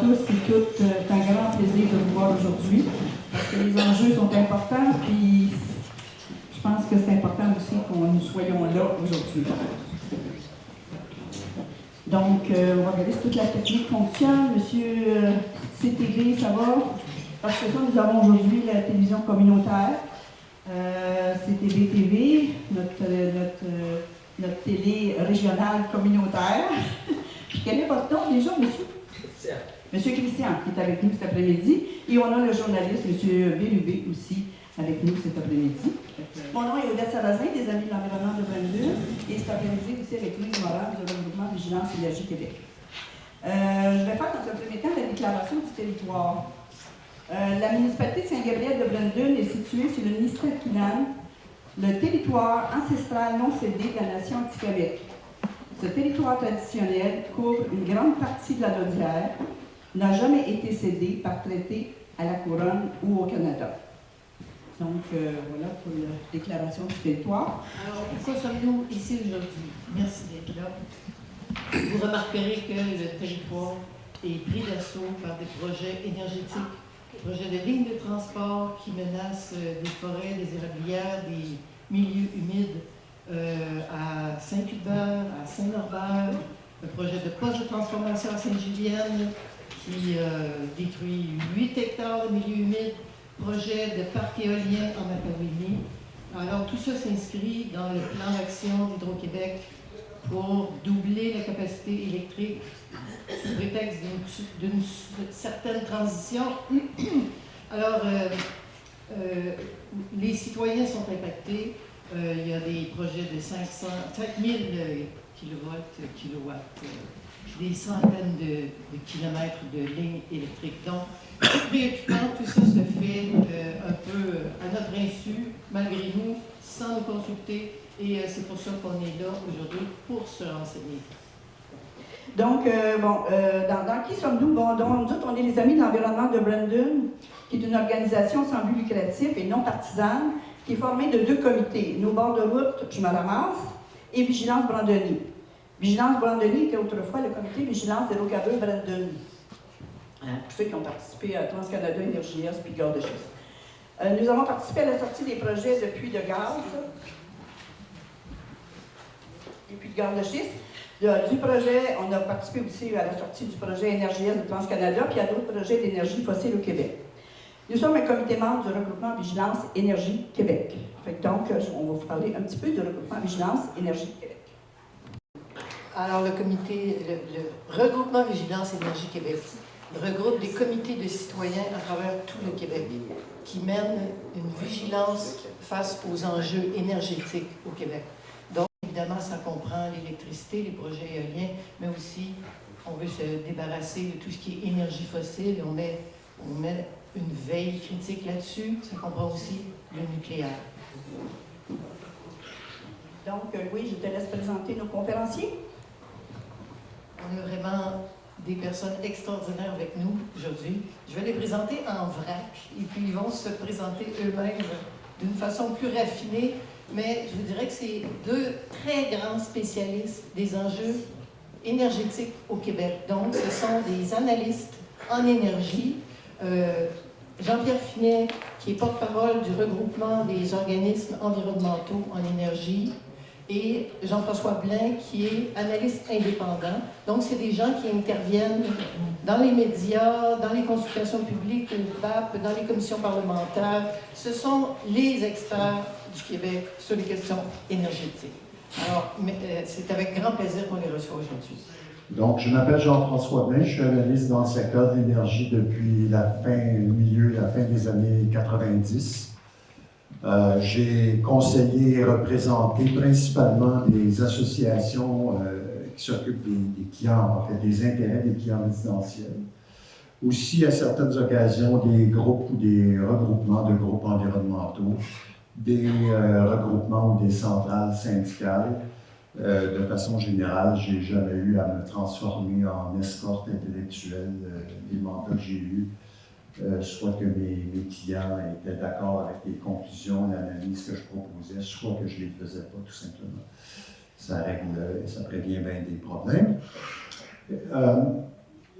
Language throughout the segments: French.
tous et toutes. C'est un grand plaisir de vous voir aujourd'hui parce que les enjeux sont importants, puis je pense que c'est important aussi qu'on nous soyons là aujourd'hui. Donc, on va regarder si toute la technique fonctionne. Monsieur CTV, ça va? Parce que ça, nous avons aujourd'hui la télévision communautaire, CTV TV, notre télé régionale communautaire. Quel est votre nom déjà, monsieur? Christian. Monsieur Christian, qui est avec nous cet après-midi. Et on a le journaliste, monsieur Bélubé, aussi, avec nous cet après-midi. Mon nom est Odette Sarrazin, des Amis de l'environnement de Brandon. Et cet après-midi, aussi avec Louise Morin, du regroupement Vigilance Énergie Québec. Je vais faire dans un premier temps la déclaration du territoire. La municipalité de Saint-Gabriel de Brandon est située sur le Nistaquinan, le territoire ancestral non cédé de la nation Atikamekw. Ce territoire traditionnel couvre une grande partie de la Naudière, n'a jamais été cédé par traité à la Couronne ou au Canada. Donc, voilà pour la déclaration du territoire. Alors, pourquoi sommes-nous ici aujourd'hui? Merci d'être là. Vous remarquerez que le territoire est pris d'assaut par des projets énergétiques, des projets de lignes de transport qui menacent des forêts, des érablières, des milieux humides à Saint-Hubert, à Saint-Norbert, un projet de poste de transformation à Sainte-Julienne qui détruit 8 hectares de milieux humides, projet de parc éolien en Matawini. Alors, tout ça s'inscrit dans le plan d'action d'Hydro-Québec pour doubler la capacité électrique sous prétexte d'une certaine transition. Alors, les citoyens sont impactés. Il y a des projets de 5000 kilowatts, des centaines de kilomètres de lignes électriques. Donc, c'est préoccupant, tout ça se fait un peu à notre insu, malgré nous, sans nous consulter, et c'est pour ça qu'on est là aujourd'hui, pour se renseigner. Donc, dans qui sommes-nous? Bon, donc, nous autres, on est les Amis de l'environnement de Brandon, qui est une organisation sans but lucratif et non partisane, qui est formée de 2 comités, Nos bords de route, je me ramasse, et Vigilance Brandony. Vigilance Brandony était autrefois le comité Vigilance des Rocabeux Brandon. Tous ceux qui ont participé à TransCanada Énergie-Est puis Gare de Schiste. Nous avons participé à la sortie des projets de puits de gaz et puis de Gare de Schiste. Du projet, on a participé aussi à la sortie du projet Énergie-Est de TransCanada puis à d'autres projets d'énergie fossile au Québec. Nous sommes un comité membre du regroupement Vigilance Énergie Québec. Donc, on va vous parler un petit peu du regroupement Vigilance Énergie Québec. Alors, le regroupement Vigilance Énergie Québec regroupe des comités de citoyens à travers tout le Québec qui mènent une vigilance face aux enjeux énergétiques au Québec. Donc, évidemment, ça comprend l'électricité, les projets éoliens, mais aussi, on veut se débarrasser de tout ce qui est énergie fossile. On met une veille critique là-dessus. Ça comprend aussi le nucléaire. Donc, oui, je te laisse présenter nos conférenciers. On a vraiment des personnes extraordinaires avec nous aujourd'hui. Je vais les présenter en vrac et puis ils vont se présenter eux-mêmes d'une façon plus raffinée, mais je vous dirais que c'est 2 très grands spécialistes des enjeux énergétiques au Québec. Donc, ce sont des analystes en énergie. Jean-Pierre Finet, qui est porte-parole du regroupement des organismes environnementaux en énergie, et Jean-François Blain, qui est analyste indépendant. Donc, c'est des gens qui interviennent dans les médias, dans les consultations publiques, au PAP, dans les commissions parlementaires. Ce sont les experts du Québec sur les questions énergétiques. Alors, c'est avec grand plaisir qu'on les reçoit aujourd'hui. Donc, je m'appelle Jean-François Blain, je suis analyste dans le secteur de l'énergie depuis la fin des années 90. J'ai conseillé et représenté principalement des associations qui s'occupent des clients, en fait, des intérêts des clients résidentiels. Aussi, à certaines occasions, des groupes ou des regroupements de groupes environnementaux, des regroupements ou des centrales syndicales. De façon générale, je n'ai jamais eu à me transformer en escorte intellectuelle des mandats que j'ai eus. Soit que mes clients étaient d'accord avec les conclusions, l'analyse que je proposais, soit que je ne les faisais pas, tout simplement. Ça prévient bien des problèmes.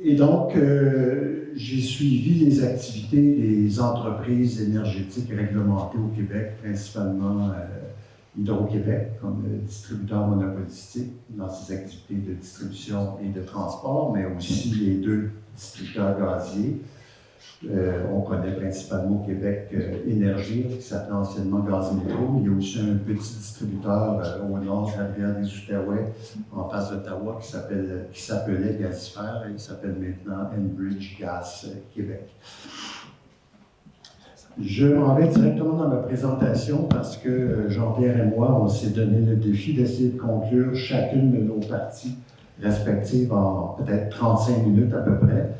Et donc, j'ai suivi les activités des entreprises énergétiques réglementées au Québec, principalement Hydro-Québec, comme distributeur monopolistique dans ses activités de distribution et de transport, mais aussi les deux distributeurs gaziers. On connaît principalement au Québec Énergie, qui s'appelait anciennement Gaz Métro. Il y a aussi un petit distributeur au nord de la rivière des Outaouais, en face d'Ottawa, qui s'appelait Gazifère et qui s'appelle maintenant Enbridge Gas Québec. Je m'en vais directement dans ma présentation parce que Jean-Pierre et moi, on s'est donné le défi d'essayer de conclure chacune de nos parties respectives en peut-être 35 minutes à peu près.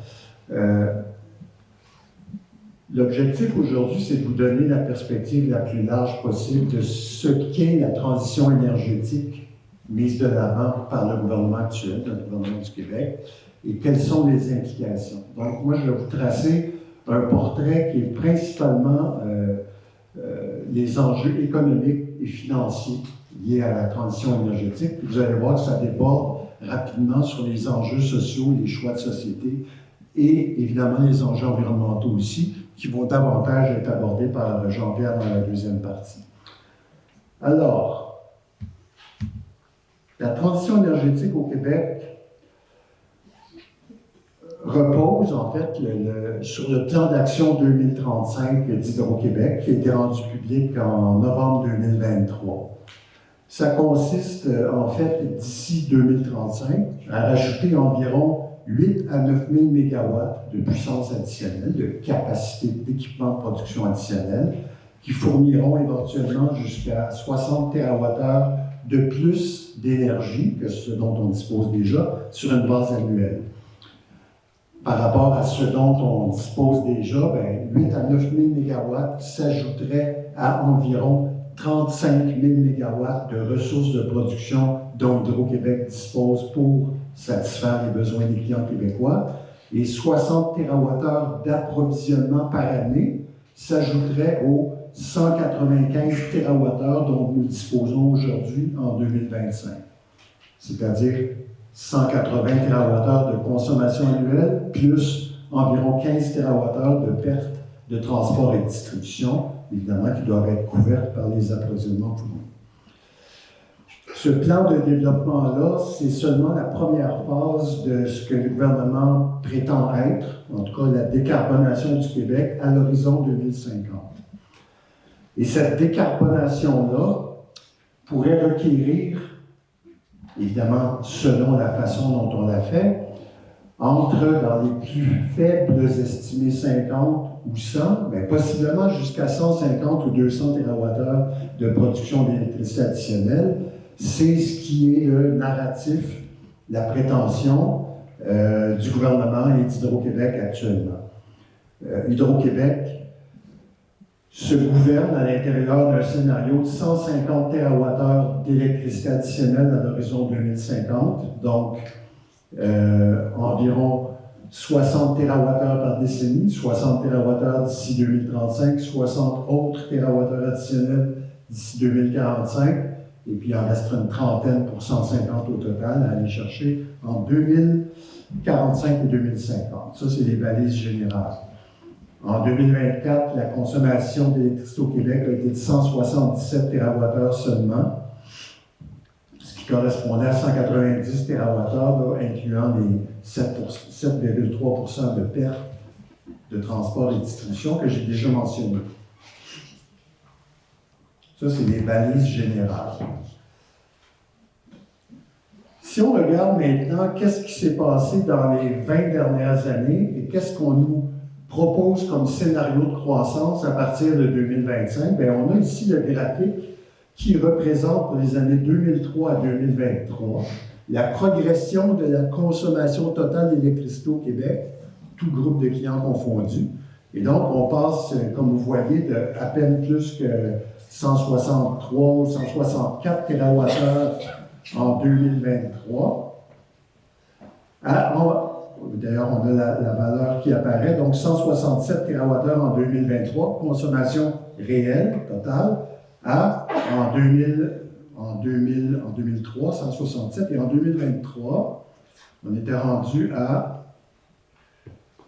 L'objectif aujourd'hui, c'est de vous donner la perspective la plus large possible de ce qu'est la transition énergétique mise de l'avant par le gouvernement actuel, le gouvernement du Québec, et quelles sont les implications. Donc, moi, je vais vous tracer un portrait qui est principalement les enjeux économiques et financiers liés à la transition énergétique. Vous allez voir que ça déborde rapidement sur les enjeux sociaux, les choix de société et évidemment les enjeux environnementaux aussi, qui vont davantage être abordés par Jean-Pierre dans la deuxième partie. Alors, la transition énergétique au Québec repose en fait sur le plan d'action 2035 d'Hydro-Québec qui a été rendu public en novembre 2023. Ça consiste en fait d'ici 2035 à rajouter environ 8 à 9 000 mégawatts de puissance additionnelle, de capacité d'équipement de production additionnelle, qui fourniront éventuellement jusqu'à 60 TWh de plus d'énergie que ce dont on dispose déjà sur une base annuelle. Par rapport à ce dont on dispose déjà, 8 à 9 000 mégawatts s'ajouteraient à environ 35 000 mégawatts de ressources de production dont Hydro-Québec dispose pour satisfaire les besoins des clients québécois. Et 60 TWh d'approvisionnement par année s'ajouteraient aux 195 TWh dont nous disposons aujourd'hui en 2025. C'est-à-dire 180 TWh de consommation annuelle, plus environ 15 TWh de perte de transport et de distribution, évidemment, qui doivent être couvertes par les approvisionnements fournis. Ce plan de développement-là, c'est seulement la première phase de ce que le gouvernement prétend être, en tout cas la décarbonation du Québec, à l'horizon 2050. Et cette décarbonation-là pourrait requérir, évidemment, selon la façon dont on l'a fait, entre, dans les plus faibles estimés 50 ou 100, mais possiblement jusqu'à 150 ou 200 TWh de production d'électricité additionnelle. C'est ce qui est le narratif, la prétention du gouvernement et d'Hydro-Québec actuellement. Hydro-Québec se gouverne à l'intérieur d'un scénario de 150 TWh d'électricité additionnelle à l'horizon 2050, donc environ 60 TWh par décennie, 60 TWh d'ici 2035, 60 autres TWh additionnels d'ici 2045, et puis il en restera une trentaine pour 150 au total à aller chercher en 2045 ou 2050. Ça, c'est les balises générales. En 2024, la consommation d'électricité au Québec a été de 177 TWh seulement, ce qui correspondait à 190 TWh, incluant les 7,3 % de perte de transport et distribution que j'ai déjà mentionné. Ça, c'est les balises générales. Si on regarde maintenant qu'est-ce qui s'est passé dans les 20 dernières années et qu'est-ce qu'on nous propose comme scénario de croissance à partir de 2025, on a ici le graphique qui représente pour les années 2003 à 2023 la progression de la consommation totale d'électricité au Québec, tout groupe de clients confondus. Et donc, on passe, comme vous voyez, de à peine plus que 163 ou 164 TWh en 2023 d'ailleurs, on a la valeur qui apparaît, donc 167 TWh en 2023, consommation réelle, totale, en 2003, 167, et en 2023, on était rendu à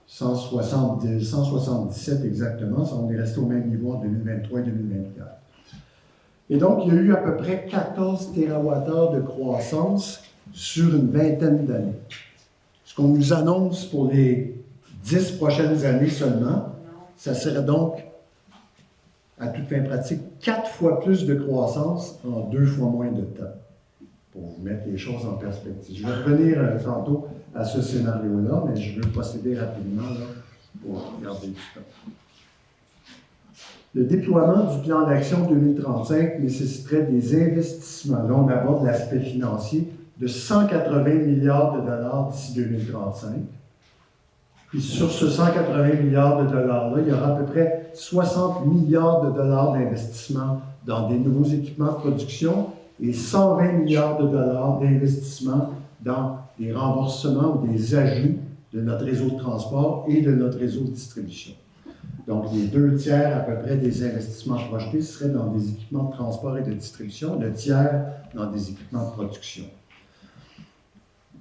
177 exactement. On est resté au même niveau en 2023 et 2024. Et donc, il y a eu à peu près 14 TWh de croissance sur une vingtaine d'années. Ce qu'on nous annonce pour les 10 prochaines années seulement, ça serait donc, à toute fin pratique, 4 fois plus de croissance en 2 fois moins de temps, pour vous mettre les choses en perspective. Je vais revenir tantôt à ce scénario-là, mais je veux procéder rapidement là, pour garder du temps. Le déploiement du plan d'action 2035 nécessiterait des investissements, là on aborde l'aspect financier, de 180 milliards de dollars d'ici 2035. Puis sur ce 180 milliards de dollars-là, il y aura à peu près 60 milliards de dollars d'investissement dans des nouveaux équipements de production et 120 milliards de dollars d'investissement dans des remboursements ou des ajouts de notre réseau de transport et de notre réseau de distribution. Donc, les 2 tiers à peu près des investissements projetés seraient dans des équipements de transport et de distribution, le tiers dans des équipements de production.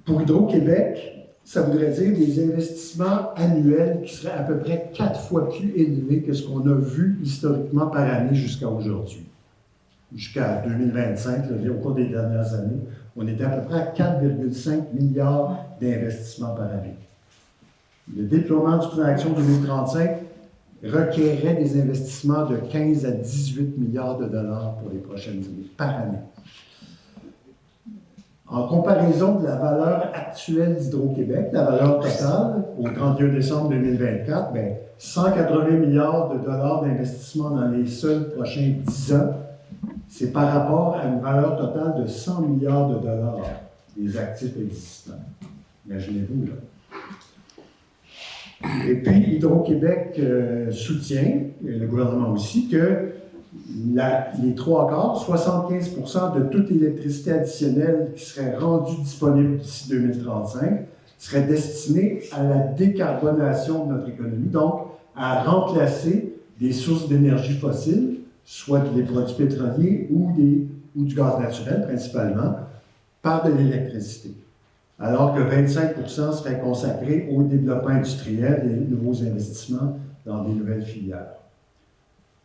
Pour Hydro-Québec, ça voudrait dire des investissements annuels qui seraient à peu près 4 fois plus élevés que ce qu'on a vu historiquement par année jusqu'à aujourd'hui. Jusqu'à 2025, là, au cours des dernières années, on était à peu près à 4,5 milliards d'investissements par année. Le déploiement du plan d'action 2035 requerrait des investissements de 15 à 18 milliards de dollars pour les prochaines années, par année. En comparaison de la valeur actuelle d'Hydro-Québec, la valeur totale au 31 décembre 2024, 180 milliards de dollars d'investissement dans les seuls prochains 10 ans, c'est par rapport à une valeur totale de 100 milliards de dollars des actifs existants. Imaginez-vous, là. Et puis, Hydro-Québec soutient, et le gouvernement aussi, que les 3/4, 75% de toute l'électricité additionnelle qui serait rendue disponible d'ici 2035 serait destinée à la décarbonation de notre économie, donc à remplacer des sources d'énergie fossiles, soit des produits pétroliers ou du gaz naturel principalement, par de l'électricité. Alors que 25% seraient consacrés au développement industriel et nouveaux investissements dans des nouvelles filières.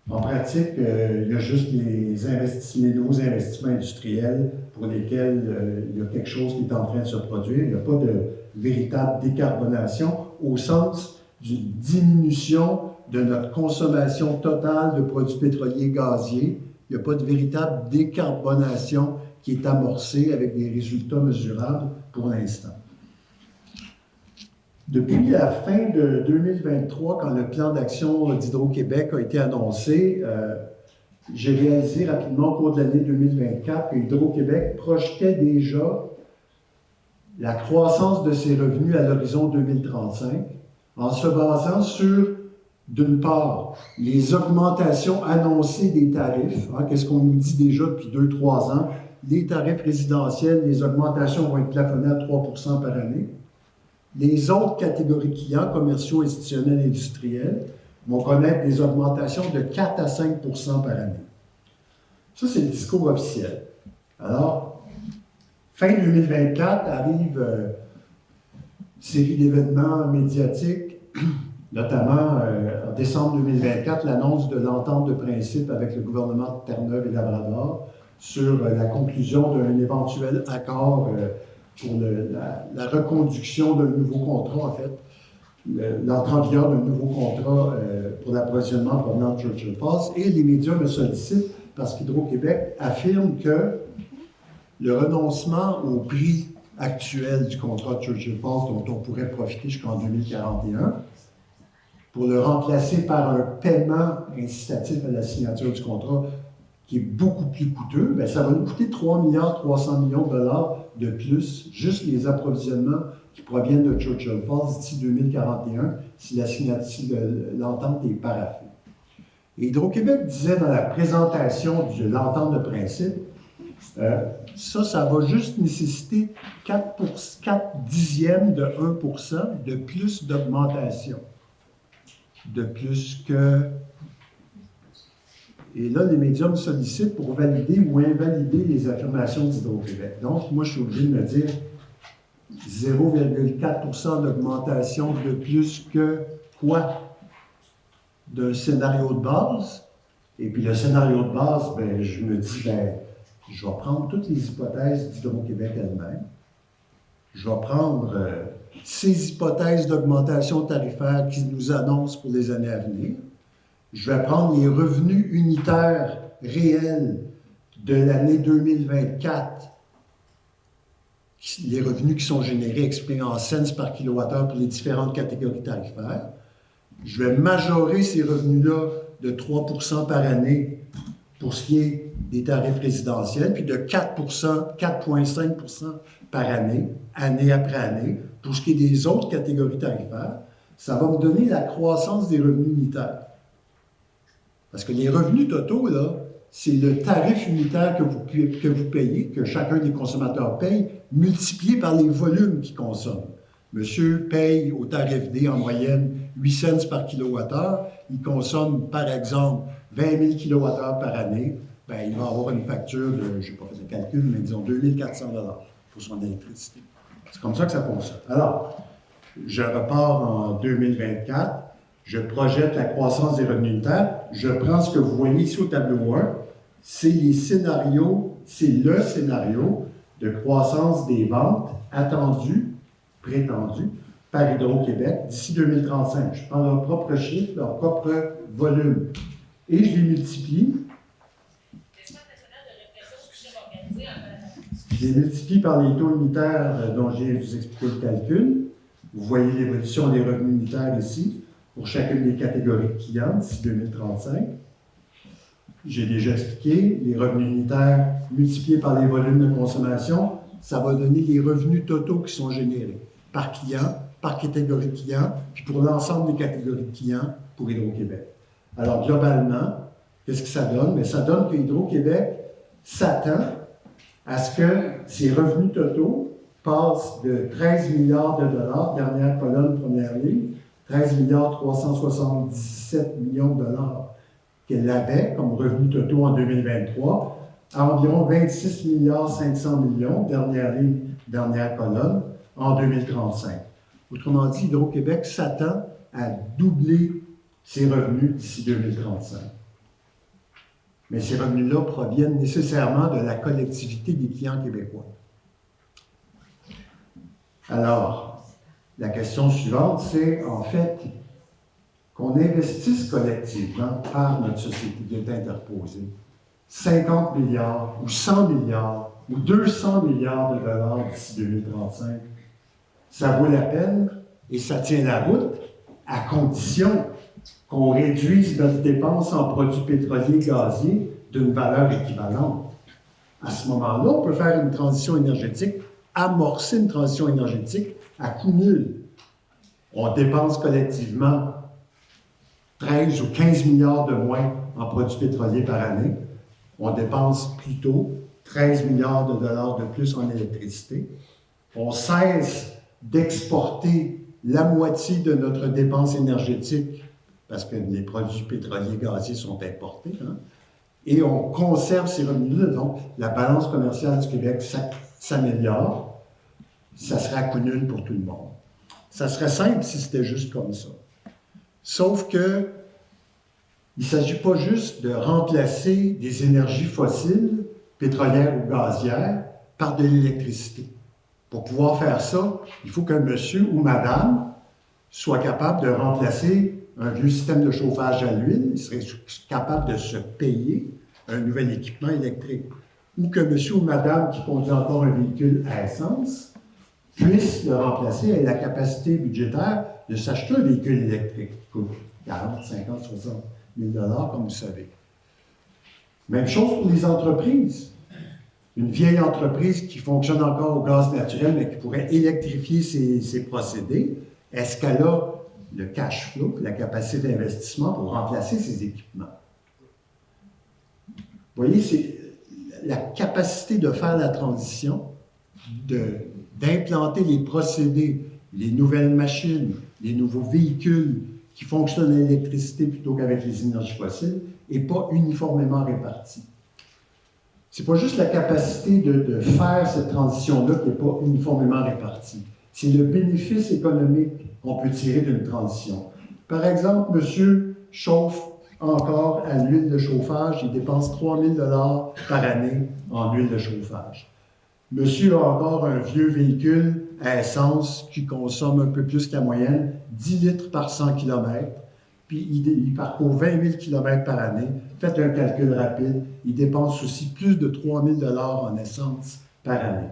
En pratique, il y a juste les nouveaux investissements industriels pour lesquels il y a quelque chose qui est en train de se produire. Il n'y a pas de véritable décarbonation au sens d'une diminution de notre consommation totale de produits pétroliers gaziers. Il n'y a pas de véritable décarbonation qui est amorcée avec des résultats mesurables pour l'instant. Depuis la fin de 2023, quand le plan d'action d'Hydro-Québec a été annoncé, j'ai réalisé rapidement au cours de l'année 2024 que Hydro-Québec projetait déjà la croissance de ses revenus à l'horizon 2035 en se basant sur, d'une part, les augmentations annoncées des tarifs. Qu'est-ce qu'on nous dit déjà depuis 2-3 ans? Les tarifs résidentiels, les augmentations vont être plafonnées à 3% par année. Les autres catégories clients, commerciaux, institutionnels et industriels, vont connaître des augmentations de 4 à 5% par année. Ça, c'est le discours officiel. Alors, fin 2024 arrive une série d'événements médiatiques, notamment en décembre 2024, l'annonce de l'entente de principe avec le gouvernement de Terre-Neuve et Labrador sur la conclusion d'un éventuel accord pour la reconduction d'un nouveau contrat, en fait, l'entrée en vigueur d'un nouveau contrat pour l'approvisionnement provenant de Churchill Falls. Et les médias me sollicitent parce qu'Hydro-Québec affirme que le renoncement au prix actuel du contrat de Churchill Falls, dont on pourrait profiter jusqu'en 2041, pour le remplacer par un paiement incitatif à la signature du contrat qui est beaucoup plus coûteux, ça va nous coûter 3,3 milliards de dollars de plus, juste les approvisionnements qui proviennent de Churchill Falls d'ici 2041, si l'entente est paraphée. Et Hydro-Québec disait dans la présentation de l'entente de principe, ça va juste nécessiter 4 dixièmes de 1% de plus d'augmentation. De plus que... Et là, les médias me sollicitent pour valider ou invalider les affirmations d'Hydro-Québec. Donc, moi, je suis obligé de me dire, 0,4 % d'augmentation de plus que quoi? D'un scénario de base. Et puis le scénario de base, ben, je me dis, ben, je vais prendre toutes les hypothèses d'Hydro-Québec elle-même. Je vais prendre ces hypothèses d'augmentation tarifaire qu'ils nous annoncent pour les années à venir. Je vais prendre les revenus unitaires réels de l'année 2024, les revenus qui sont générés exprimés en cents par kilowattheure pour les différentes catégories tarifaires. Je vais majorer ces revenus-là de 3 % par année pour ce qui est des tarifs résidentiels, puis de 4,5 % par année, année après année, pour ce qui est des autres catégories tarifaires. Ça va me donner la croissance des revenus unitaires. Parce que les revenus totaux, là, c'est le tarif unitaire que vous payez, que chacun des consommateurs paye, multiplié par les volumes qu'ils consomment. Monsieur paye au tarif D en moyenne 8 cents par kilowattheure. Il consomme, par exemple, 20 000 kWh par année. Bien, il va avoir une facture de, je n'ai pas fait de calcul, mais disons 2 400 $ pour son électricité. C'est comme ça que ça fonctionne. Alors, je repars en 2024. Je projette la croissance des revenus unitaires. Je prends ce que vous voyez ici au tableau 1. C'est les scénarios, c'est le scénario de croissance des ventes attendues, prétendues, par Hydro-Québec d'ici 2035. Je prends leurs propres chiffres, leur propre volume. Et je les multiplie. Je les multiplie par les taux unitaires dont je viens de vous expliquer le calcul. Vous voyez l'évolution des revenus unitaires ici, pour chacune des catégories de clients d'ici 2035. J'ai déjà expliqué, les revenus unitaires multipliés par les volumes de consommation, ça va donner les revenus totaux qui sont générés par client, par catégorie de clients, puis pour l'ensemble des catégories de clients pour Hydro-Québec. Alors, globalement, qu'est-ce que ça donne? Bien, ça donne que Hydro-Québec s'attend à ce que ses revenus totaux passent de 13 milliards de dollars, dernière colonne, première ligne, 13 milliards 377 millions de dollars qu'elle avait comme revenus totaux en 2023, à environ 26 milliards 500 millions, dernière ligne, dernière colonne, en 2035. Autrement dit, Hydro-Québec s'attend à doubler ses revenus d'ici 2035. Mais ces revenus-là proviennent nécessairement de la collectivité des clients québécois. Alors, la question suivante, c'est en fait qu'on investisse collectivement par notre société qui est interposée 50 milliards ou 100 milliards ou 200 milliards de dollars d'ici 2035. Ça vaut la peine et ça tient la route à condition qu'on réduise notre dépense en produits pétroliers et gaziers d'une valeur équivalente. À ce moment-là, on peut faire une transition énergétique, amorcer une transition énergétique à coût nul. On dépense collectivement 13 ou 15 milliards de moins en produits pétroliers par année. On dépense plutôt 13 milliards de dollars de plus en électricité. On cesse d'exporter la moitié de notre dépense énergétique parce que les produits pétroliers gaziers sont importés, hein, et on conserve ces revenus-là. Donc, la balance commerciale du Québec s'améliore. Ça serait à coût nul pour tout le monde. Ça serait simple si c'était juste comme ça. Sauf que il ne s'agit pas juste de remplacer des énergies fossiles, pétrolières ou gazières, par de l'électricité. Pour pouvoir faire ça, il faut qu'un monsieur ou madame soit capable de remplacer un vieux système de chauffage à l'huile, il serait capable de se payer un nouvel équipement électrique. Ou que monsieur ou madame qui conduit encore un véhicule à essence puisse le remplacer et ait la capacité budgétaire de s'acheter un véhicule électrique qui coûte 40, 50, 60 000 $, comme vous savez. Même chose pour les entreprises. Une vieille entreprise qui fonctionne encore au gaz naturel, mais qui pourrait électrifier ses procédés, est-ce qu'elle a le cash flow, la capacité d'investissement pour remplacer ses équipements? Vous voyez, c'est la capacité de faire la transition, d'implanter les procédés, les nouvelles machines, les nouveaux véhicules qui fonctionnent à l'électricité plutôt qu'avec les énergies fossiles, n'est pas uniformément répartie. c'est pas juste la capacité de faire cette transition-là qui n'est pas uniformément répartie. C'est le bénéfice économique qu'on peut tirer d'une transition. Par exemple, monsieur chauffe encore à l'huile de chauffage, il dépense 3 000 $ par année en huile de chauffage. Monsieur a encore un vieux véhicule à essence qui consomme un peu plus que la moyenne, 10 litres par 100 km, puis il parcourt 20 000 km par année. Faites un calcul rapide, il dépense aussi plus de 3 000 $ en essence par année.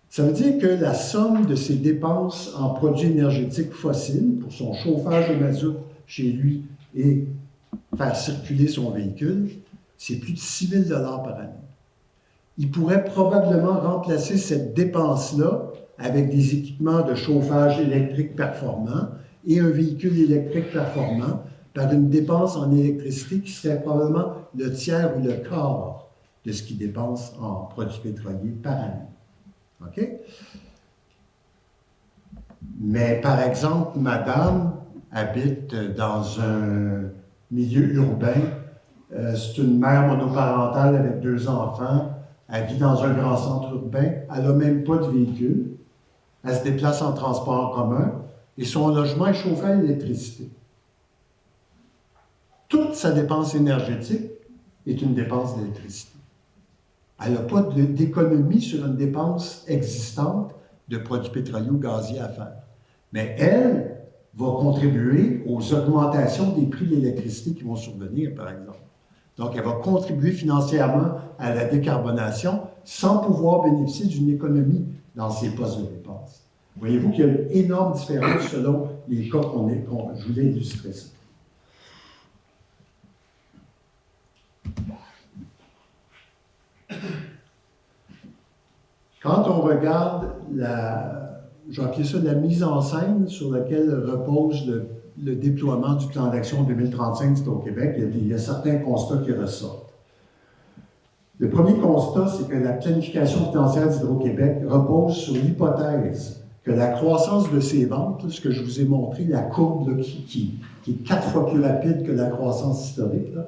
Ça veut dire que la somme de ses dépenses en produits énergétiques fossiles pour son chauffage au mazout chez lui et faire circuler son véhicule, c'est plus de 6 000 $ par année. Il pourrait probablement remplacer cette dépense-là avec des équipements de chauffage électrique performants et un véhicule électrique performant par une dépense en électricité qui serait probablement le tiers ou le quart de ce qu'il dépense en produits pétroliers par année. OK? Mais par exemple, madame habite dans un milieu urbain, c'est une mère monoparentale avec 2 enfants, elle vit dans un grand centre urbain, elle n'a même pas de véhicule, elle se déplace en transport en commun et son logement est chauffé à l'électricité. Toute sa dépense énergétique est une dépense d'électricité. Elle n'a pas d'économie sur une dépense existante de produits pétroliers ou gaziers à faire. Mais elle va contribuer aux augmentations des prix de l'électricité qui vont survenir, par exemple. Donc, elle va contribuer financièrement à la décarbonation sans pouvoir bénéficier d'une économie dans ses postes de dépenses. Voyez-vous qu'il y a une énorme différence selon les cas je voulais illustrer ça. Quand on regarde j'ai appelé ça la mise en scène sur laquelle repose le déploiement du plan d'action 2035 au Québec, il y a certains constats qui ressortent. Le premier constat, c'est que la planification financière d'Hydro-Québec repose sur l'hypothèse que la croissance de ses ventes, ce que je vous ai montré, la courbe là, qui est 4 fois plus rapide que la croissance historique, là,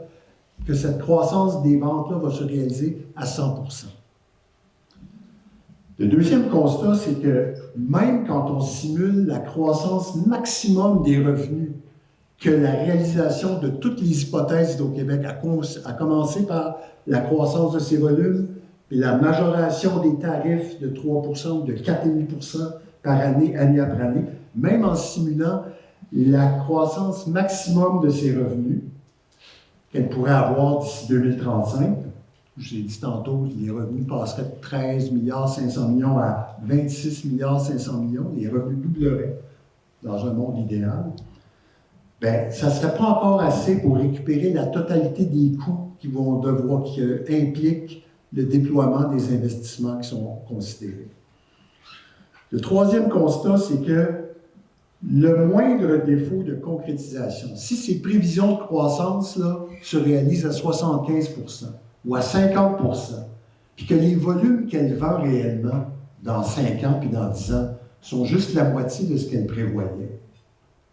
que cette croissance des ventes-là va se réaliser à 100%. Le deuxième constat, c'est que même quand on simule la croissance maximum des revenus, que la réalisation de toutes les hypothèses au Québec a commencé par la croissance de ses volumes et la majoration des tarifs de 3% ou de 4,5% par année, année après année, même en simulant la croissance maximum de ses revenus qu'elle pourrait avoir d'ici 2035, j'ai dit tantôt, les revenus passeraient de 13 500 millions à 26 500 millions, les revenus doubleraient dans un monde idéal. Bien, ça ne serait pas encore assez pour récupérer la totalité des coûts qui impliquent le déploiement des investissements qui sont considérés. Le troisième constat, c'est que le moindre défaut de concrétisation, si ces prévisions de croissance là, se réalisent à 75% ou à 50%, puis que les volumes qu'elle vend réellement dans 5 ans puis dans 10 ans sont juste la moitié de ce qu'elle prévoyait,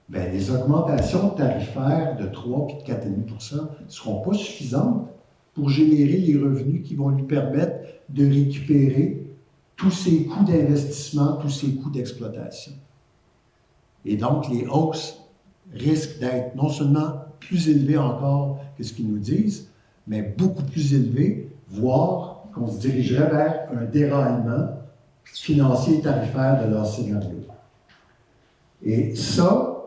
bien, les augmentations tarifaires de 3 puis de 4,5% ne seront pas suffisantes pour générer les revenus qui vont lui permettre de récupérer tous ses coûts d'investissement, tous ses coûts d'exploitation. Et donc, les hausses risquent d'être non seulement plus élevées encore que ce qu'ils nous disent, mais beaucoup plus élevées, voire qu'on se dirigerait vers un déraillement financier et tarifaire de leur scénario. Et ça,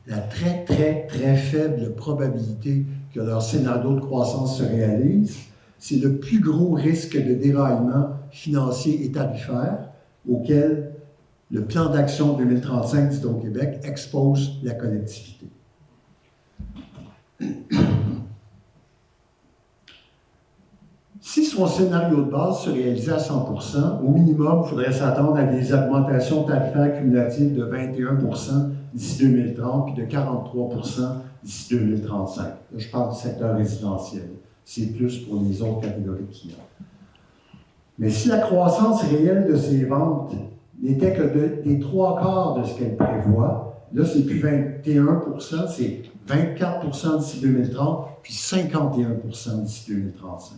la très, très, très faible probabilité que leur scénario de croissance se réalise, c'est le plus gros risque de déraillement financier et tarifaire auquel le plan d'action 2035 d'Hydro-Québec expose la collectivité. Si son scénario de base se réalisait à 100%, au minimum, il faudrait s'attendre à des augmentations tarifaires cumulatives de 21% d'ici 2030 puis de 43% d'ici 2035. Là, je parle du secteur résidentiel. C'est plus pour les autres catégories de clients. Mais si la croissance réelle de ses ventes n'était que des 3/4 de ce qu'elle prévoit, là, c'est plus 21%, c'est 24% d'ici 2030, puis 51% d'ici 2035.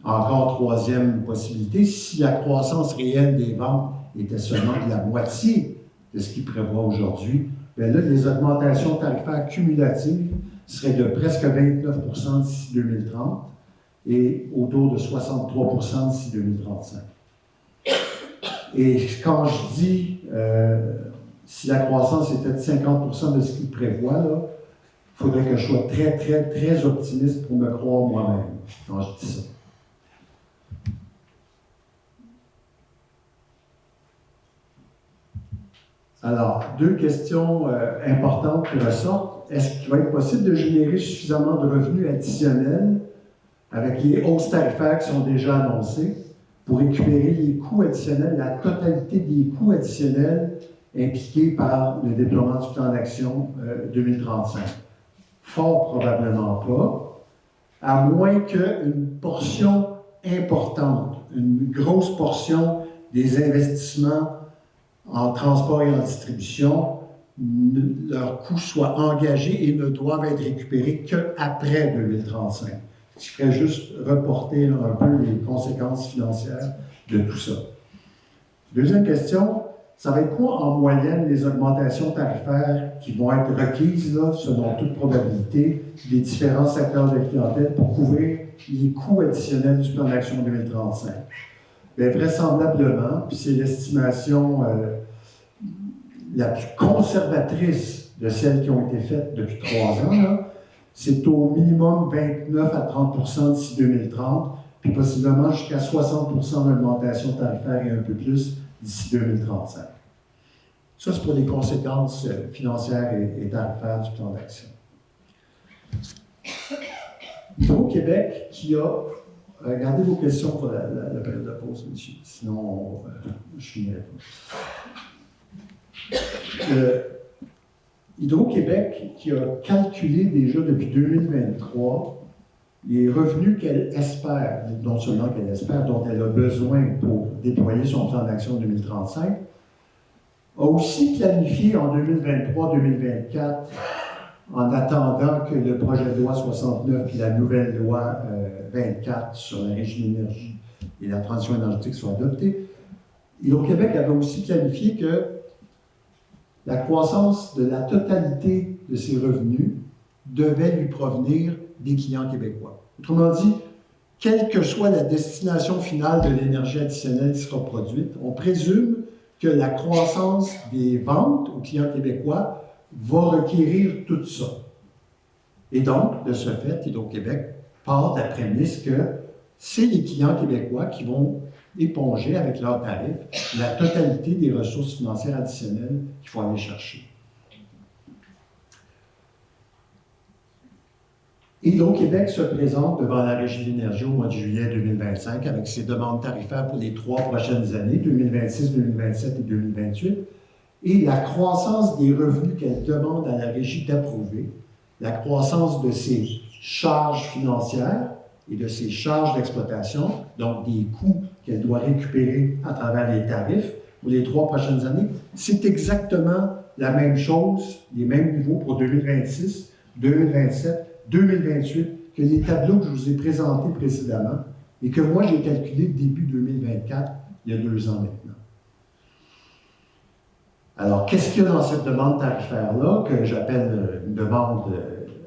Encore troisième possibilité, si la croissance réelle des ventes était seulement de la moitié de ce qu'il prévoit aujourd'hui, bien là, les augmentations tarifaires cumulatives seraient de presque 29 % d'ici 2030 et autour de 63 % d'ici 2035. Et quand je dis si la croissance était de 50 % de ce qu'il prévoit, là, il faudrait que je sois très, très, très optimiste pour me croire moi-même quand je dis ça. Alors, deux questions importantes qui ressortent. Est-ce qu'il va être possible de générer suffisamment de revenus additionnels avec les hausses tarifaires qui sont déjà annoncées pour récupérer les coûts additionnels, la totalité des coûts additionnels impliqués par le déploiement du plan d'action 2035? Fort probablement pas, à moins qu'une portion importante, une grosse portion des investissements en transport et en distribution, leurs coûts soient engagés et ne doivent être récupérés qu'après 2035. Ce qui ferait juste reporter un peu les conséquences financières de tout ça. Deuxième question, ça va être quoi en moyenne les augmentations tarifaires qui vont être requises, là, selon toute probabilité, des différents secteurs de clientèle pour couvrir les coûts additionnels du plan d'action 2035? Bien, vraisemblablement, puis c'est l'estimation la plus conservatrice de celles qui ont été faites depuis 3 ans, là, c'est au minimum 29 à 30 % d'ici 2030, puis possiblement jusqu'à 60 % d'augmentation tarifaire et un peu plus d'ici 2035. Ça, c'est pour les conséquences financières et tarifaires du plan d'action. Hydro-Québec qui a... Gardez vos questions pour la période de pause, monsieur, sinon je finirai pas. Hydro-Québec qui a calculé déjà depuis 2023 les revenus qu'elle espère, non seulement qu'elle espère, dont elle a besoin pour déployer son plan d'action 2035, a aussi planifié en 2023-2024, en attendant que le projet de loi 69 et la nouvelle loi 24 sur la régie de l'énergie et la transition énergétique soient adoptés. Hydro-Québec avait aussi planifié que la croissance de la totalité de ses revenus devait lui provenir des clients québécois. Autrement dit, quelle que soit la destination finale de l'énergie additionnelle qui sera produite, on présume que la croissance des ventes aux clients québécois va requérir tout ça. Et donc, de ce fait, Hydro-Québec part de la prémisse que c'est les clients québécois qui vont éponger avec leurs tarifs la totalité des ressources financières additionnelles qu'il faut aller chercher. Hydro-Québec se présente devant la Régie de l'énergie au mois de juillet 2025 avec ses demandes tarifaires pour les 3 prochaines années, 2026, 2027 et 2028, et la croissance des revenus qu'elle demande à la Régie d'approuver, la croissance de ses charges financières et de ses charges d'exploitation, donc des coûts qu'elle doit récupérer à travers les tarifs pour les 3 prochaines années, c'est exactement la même chose, les mêmes niveaux pour 2026, 2027, 2028 que les tableaux que je vous ai présentés précédemment et que moi j'ai calculé début 2024, il y a 2 ans maintenant. Alors, qu'est-ce qu'il y a dans cette demande tarifaire-là que j'appelle une demande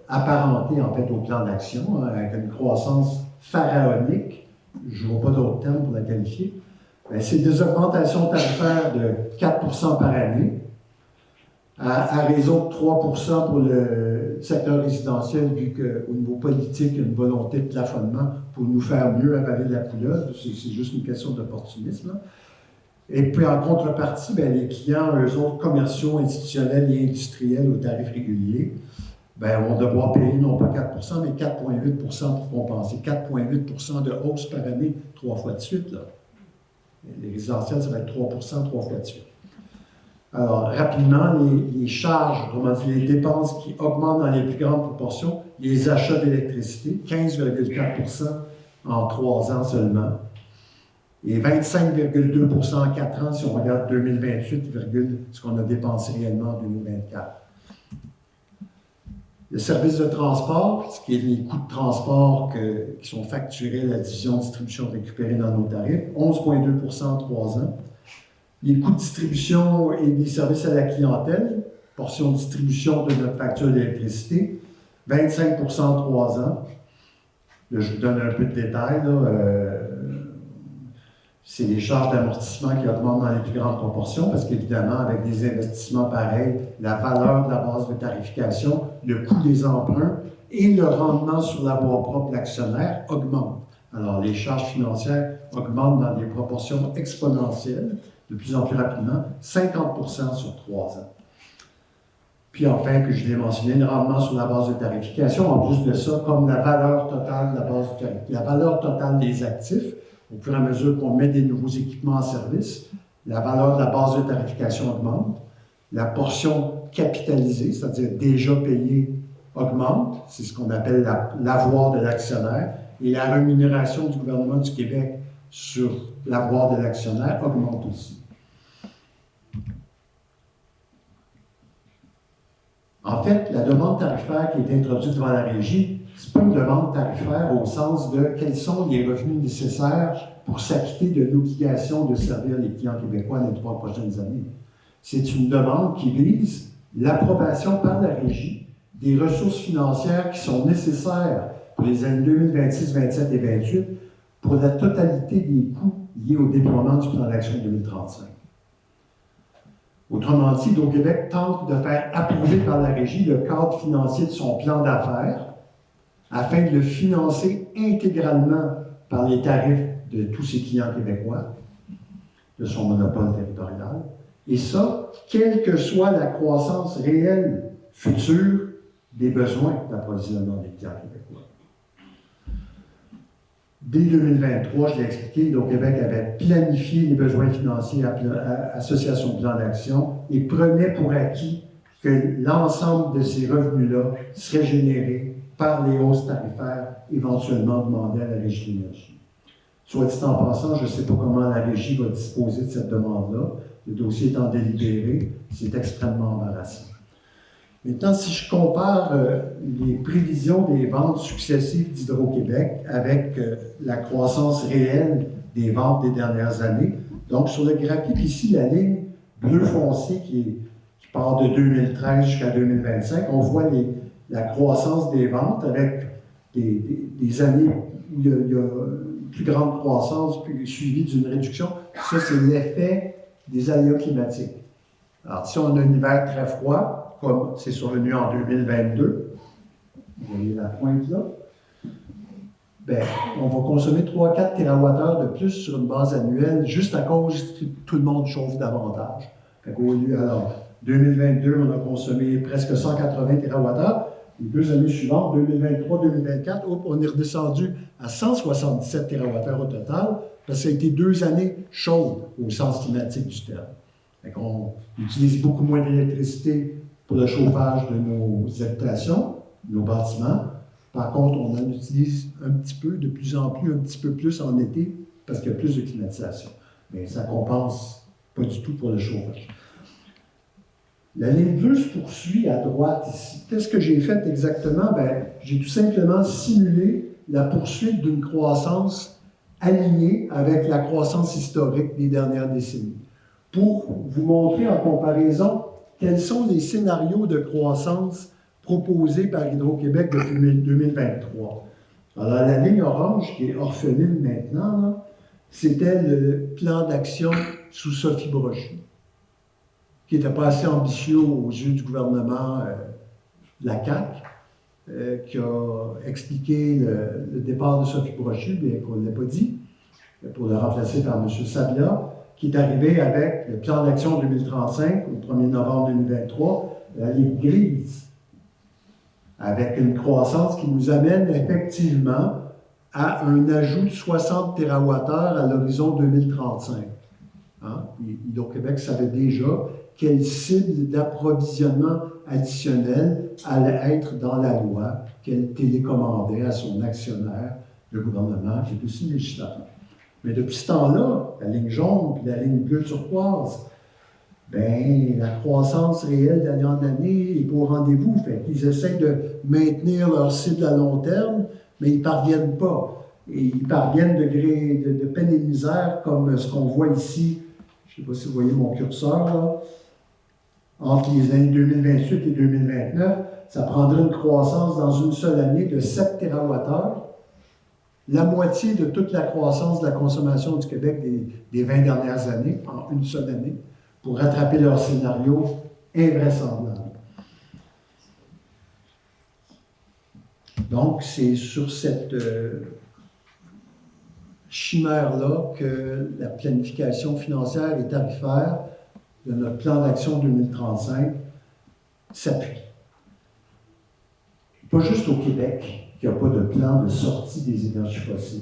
apparentée en fait au plan d'action, hein, avec une croissance pharaonique, je ne vois pas d'autres termes pour la qualifier, c'est des augmentations tarifaires de 4 % par année, à raison de 3 % pour le secteur résidentiel, vu qu'au niveau politique, il y a une volonté de plafonnement pour nous faire mieux avaler de la couleuvre. C'est juste une question d'opportunisme. Hein. Et puis en contrepartie, les clients, eux autres, commerciaux, institutionnels et industriels aux tarifs réguliers, vont devoir payer non pas 4 % mais 4,8 % pour compenser. 4,8 % de hausse par année, 3 fois de suite. Là. Les résidentiels, ça va être 3 % 3 fois de suite. Alors, rapidement, les charges, autrement dit, les dépenses qui augmentent dans les plus grandes proportions, les achats d'électricité, 15,4 % en 3 ans seulement, et 25,2 % en 4 ans si on regarde 2028, ce qu'on a dépensé réellement en 2024. Le service de transport, ce qui est les coûts de transport qui sont facturés à la division distribution récupérée dans nos tarifs, 11,2 en 3 ans. Les coûts de distribution et des services à la clientèle, portion de distribution de notre facture d'électricité, 25 en 3 ans. Là, je vous donne un peu de détails. C'est les charges d'amortissement qui augmentent dans les plus grandes proportions parce qu'évidemment, avec des investissements pareils, la valeur de la base de tarification, le coût des emprunts et le rendement sur l'avoir propre de l'actionnaire augmentent. Alors, les charges financières augmentent dans des proportions exponentielles, de plus en plus rapidement, 50 sur 3 ans. Puis enfin, que je l'ai mentionné, le rendement sur la base de tarification, en plus de ça, comme la valeur totale de la base de tarification, la valeur totale des actifs, au fur et à mesure qu'on met des nouveaux équipements en service, la valeur de la base de tarification augmente, la portion capitalisée, c'est-à-dire déjà payée, augmente, c'est ce qu'on appelle l'avoir de l'actionnaire, et la rémunération du gouvernement du Québec sur l'avoir de l'actionnaire augmente aussi. En fait, la demande tarifaire qui est introduite devant la Régie, ce n'est pas une demande tarifaire au sens de quels sont les revenus nécessaires pour s'acquitter de l'obligation de servir les clients québécois dans les 3 prochaines années. C'est une demande qui vise l'approbation par la Régie des ressources financières qui sont nécessaires pour les années 2026, 2027 et 2028 pour la totalité des coûts liés au déploiement du plan d'action 2035. Autrement dit, Hydro-Québec tente de faire approuver par la Régie le cadre financier de son plan d'affaires afin de le financer intégralement par les tarifs de tous ses clients québécois, de son monopole territorial. Et ça, quelle que soit la croissance réelle future des besoins d'approvisionnement des clients québécois. Dès 2023, je l'ai expliqué, Hydro-Québec avait planifié les besoins financiers associés à son plan d'action et prenait pour acquis que l'ensemble de ces revenus-là seraient générés par les hausses tarifaires éventuellement demandées à la Régie de l'énergie. Soit dit en passant, je ne sais pas comment la Régie va disposer de cette demande-là. Le dossier étant délibéré, c'est extrêmement embarrassant. Maintenant, si je compare les prévisions des ventes successives d'Hydro-Québec avec la croissance réelle des ventes des dernières années, donc sur le graphique ici, la ligne bleu foncé qui part de 2013 jusqu'à 2025, on voit la croissance des ventes avec des années où il y a une plus grande croissance suivie d'une réduction. Ça, c'est l'effet des aléas climatiques. Alors, si on a un hiver très froid, comme c'est survenu en 2022, vous voyez la pointe là, bien, on va consommer 3-4 TWh de plus sur une base annuelle juste à cause que tout le monde chauffe davantage. Alors, 2022, on a consommé presque 180 TWh. Les 2 années suivantes, 2023-2024, on est redescendu à 177 TWh au total, parce que ça a été 2 années chaudes au sens climatique du terme. On utilise beaucoup moins d'électricité pour le chauffage de nos habitations, nos bâtiments. Par contre, on en utilise un petit peu, de plus en plus, un petit peu plus en été, parce qu'il y a plus de climatisation. Mais ça ne compense pas du tout pour le chauffage. La ligne bleue se poursuit à droite ici. Qu'est-ce que j'ai fait exactement? Bien, j'ai tout simplement simulé la poursuite d'une croissance alignée avec la croissance historique des dernières décennies, pour vous montrer en comparaison quels sont les scénarios de croissance proposés par Hydro-Québec depuis 2023. Alors, la ligne orange, qui est orpheline maintenant, c'était le plan d'action sous Sophie Brochu, qui n'était pas assez ambitieux aux yeux du gouvernement de la CAQ, qui a expliqué le départ de Sophie Brochu, bien qu'on ne l'ait pas dit, pour le remplacer par M. Sabia, qui est arrivé avec le plan d'action 2035 au 1er novembre 2023, la ligne grise, avec une croissance qui nous amène effectivement à un ajout de 60 TWh à l'horizon 2035. Hein? Hydro-Québec savait déjà quelle cible d'approvisionnement additionnel allait être dans la loi qu'elle télécommandait à son actionnaire, le gouvernement, qui est aussi législateur. Mais depuis ce temps-là, la ligne jaune et la ligne bleue turquoise, ben, la croissance réelle d'année en année n'est pas au rendez-vous. Fait qu'ils essaient de maintenir leur cible à long terme, mais ils ne parviennent pas. Et ils parviennent de peine et de misère, comme ce qu'on voit ici. Je ne sais pas si vous voyez mon curseur, là. Entre les années 2028 et 2029, ça prendrait une croissance dans une seule année de 7 TWh, la moitié de toute la croissance de la consommation du Québec des 20 dernières années, en une seule année, pour rattraper leur scénario invraisemblable. Donc, c'est sur cette chimère-là que la planification financière et tarifaire de notre plan d'action 2035 s'appuie. Pas juste au Québec qu'il n'y a pas de plan de sortie des énergies fossiles.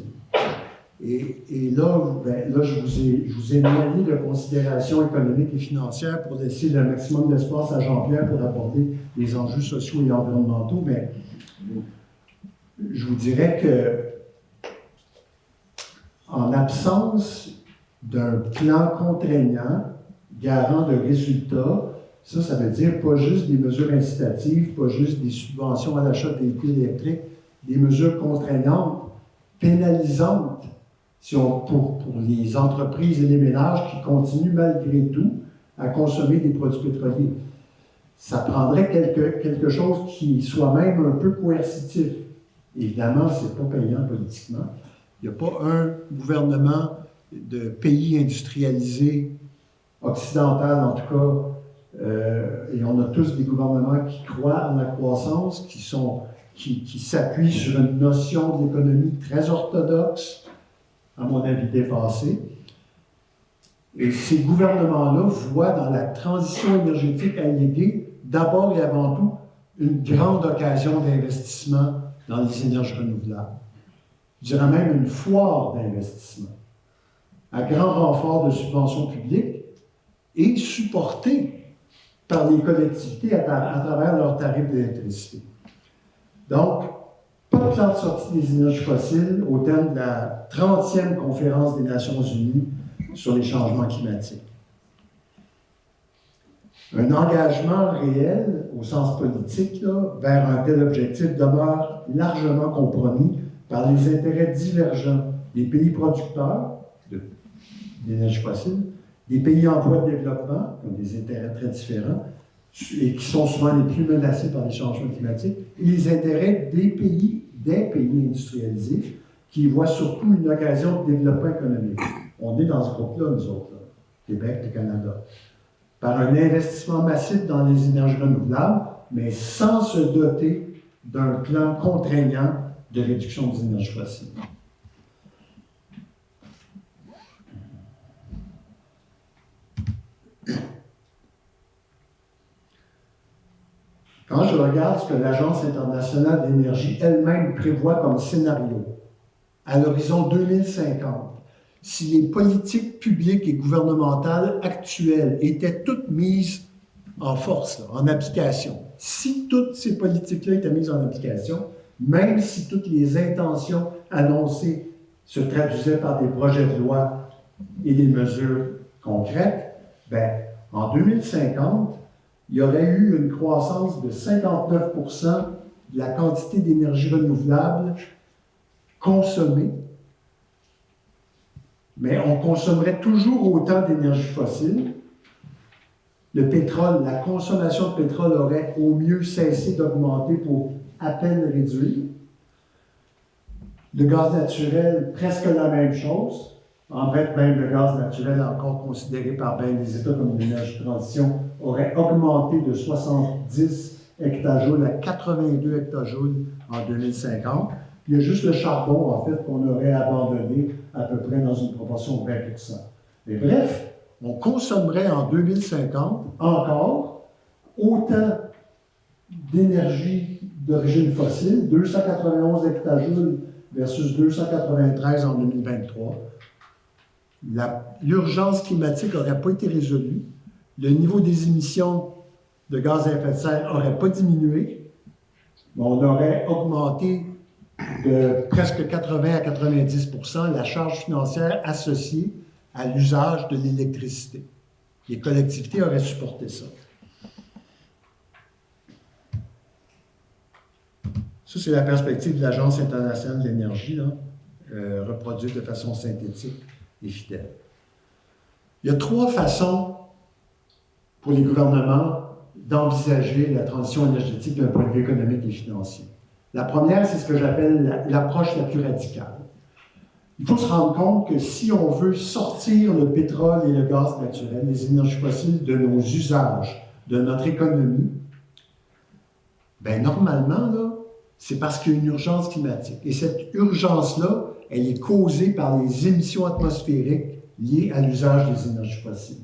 Et là, je vous ai éloigné de considérations économiques et financières pour laisser le maximum d'espace à Jean-Pierre pour aborder les enjeux sociaux et environnementaux, mais je vous dirais que en absence d'un plan contraignant, garant de résultats, ça veut dire pas juste des mesures incitatives, pas juste des subventions à l'achat de véhicules électriques, des mesures contraignantes, pénalisantes pour les entreprises et les ménages qui continuent malgré tout à consommer des produits pétroliers. Ça prendrait quelque chose qui soit même un peu coercitif. Évidemment, ce n'est pas payant politiquement. Il n'y a pas un gouvernement de pays industrialisé, occidental en tout cas, et on a tous des gouvernements qui croient en la croissance, qui s'appuient sur une notion de l'économie très orthodoxe, à mon avis dépassée. Et ces gouvernements-là voient dans la transition énergétique alléguée, d'abord et avant tout, une grande occasion d'investissement dans les énergies renouvelables. Je dirais même une foire d'investissement, à grand renfort de subventions publiques et supportée par les collectivités à travers leurs tarifs d'électricité. Donc, pas de plan de sortie des énergies fossiles au terme de la 30e conférence des Nations Unies sur les changements climatiques. Un engagement réel, au sens politique, là, vers un tel objectif demeure largement compromis par les intérêts divergents des pays producteurs d'énergie fossile, des pays en voie de développement, qui ont des intérêts très différents, et qui sont souvent les plus menacés par les changements climatiques, et les intérêts des pays industrialisés, qui voient surtout une occasion de développement économique. On est dans ce groupe-là, nous autres, là, Québec et Canada. Par un investissement massif dans les énergies renouvelables, mais sans se doter d'un plan contraignant de réduction des énergies fossiles. Quand je regarde ce que l'Agence internationale de l'énergie elle-même prévoit comme scénario, à l'horizon 2050, si les politiques publiques et gouvernementales actuelles étaient toutes mises en force, là, en application, si toutes ces politiques-là étaient mises en application, même si toutes les intentions annoncées se traduisaient par des projets de loi et des mesures concrètes, ben, en 2050, il y aurait eu une croissance de 59% de la quantité d'énergie renouvelable consommée, mais on consommerait toujours autant d'énergie fossile. Le pétrole, la consommation de pétrole aurait au mieux cessé d'augmenter pour à peine réduire. Le gaz naturel, presque la même chose. En fait, même le gaz naturel, encore considéré par bien des États comme une énergie de transition, aurait augmenté de 70 hectajoules à 82 hectajoules en 2050. Il y a juste le charbon, en fait, qu'on aurait abandonné à peu près dans une proportion de 20%. Mais bref, on consommerait en 2050 encore autant d'énergie d'origine fossile, 291 hectajoules versus 293 en 2023. L'urgence climatique n'aurait pas été résolue. Le niveau des émissions de gaz à effet de serre n'aurait pas diminué, mais on aurait augmenté de presque 80 à 90% la charge financière associée à l'usage de l'électricité. les collectivités auraient supporté ça. Ça, c'est la perspective de l'Agence internationale de l'énergie, reproduite de façon synthétique et fidèle. Il y a 3 façons pour les gouvernements d'envisager la transition énergétique d'un point de vue économique et financier. La première, c'est ce que j'appelle l'approche la plus radicale. Il faut se rendre compte que si on veut sortir le pétrole et le gaz naturel, les énergies fossiles, de nos usages, de notre économie, bien, normalement, là, c'est parce qu'il y a une urgence climatique. Et cette urgence-là, elle est causée par les émissions atmosphériques liées à l'usage des énergies fossiles.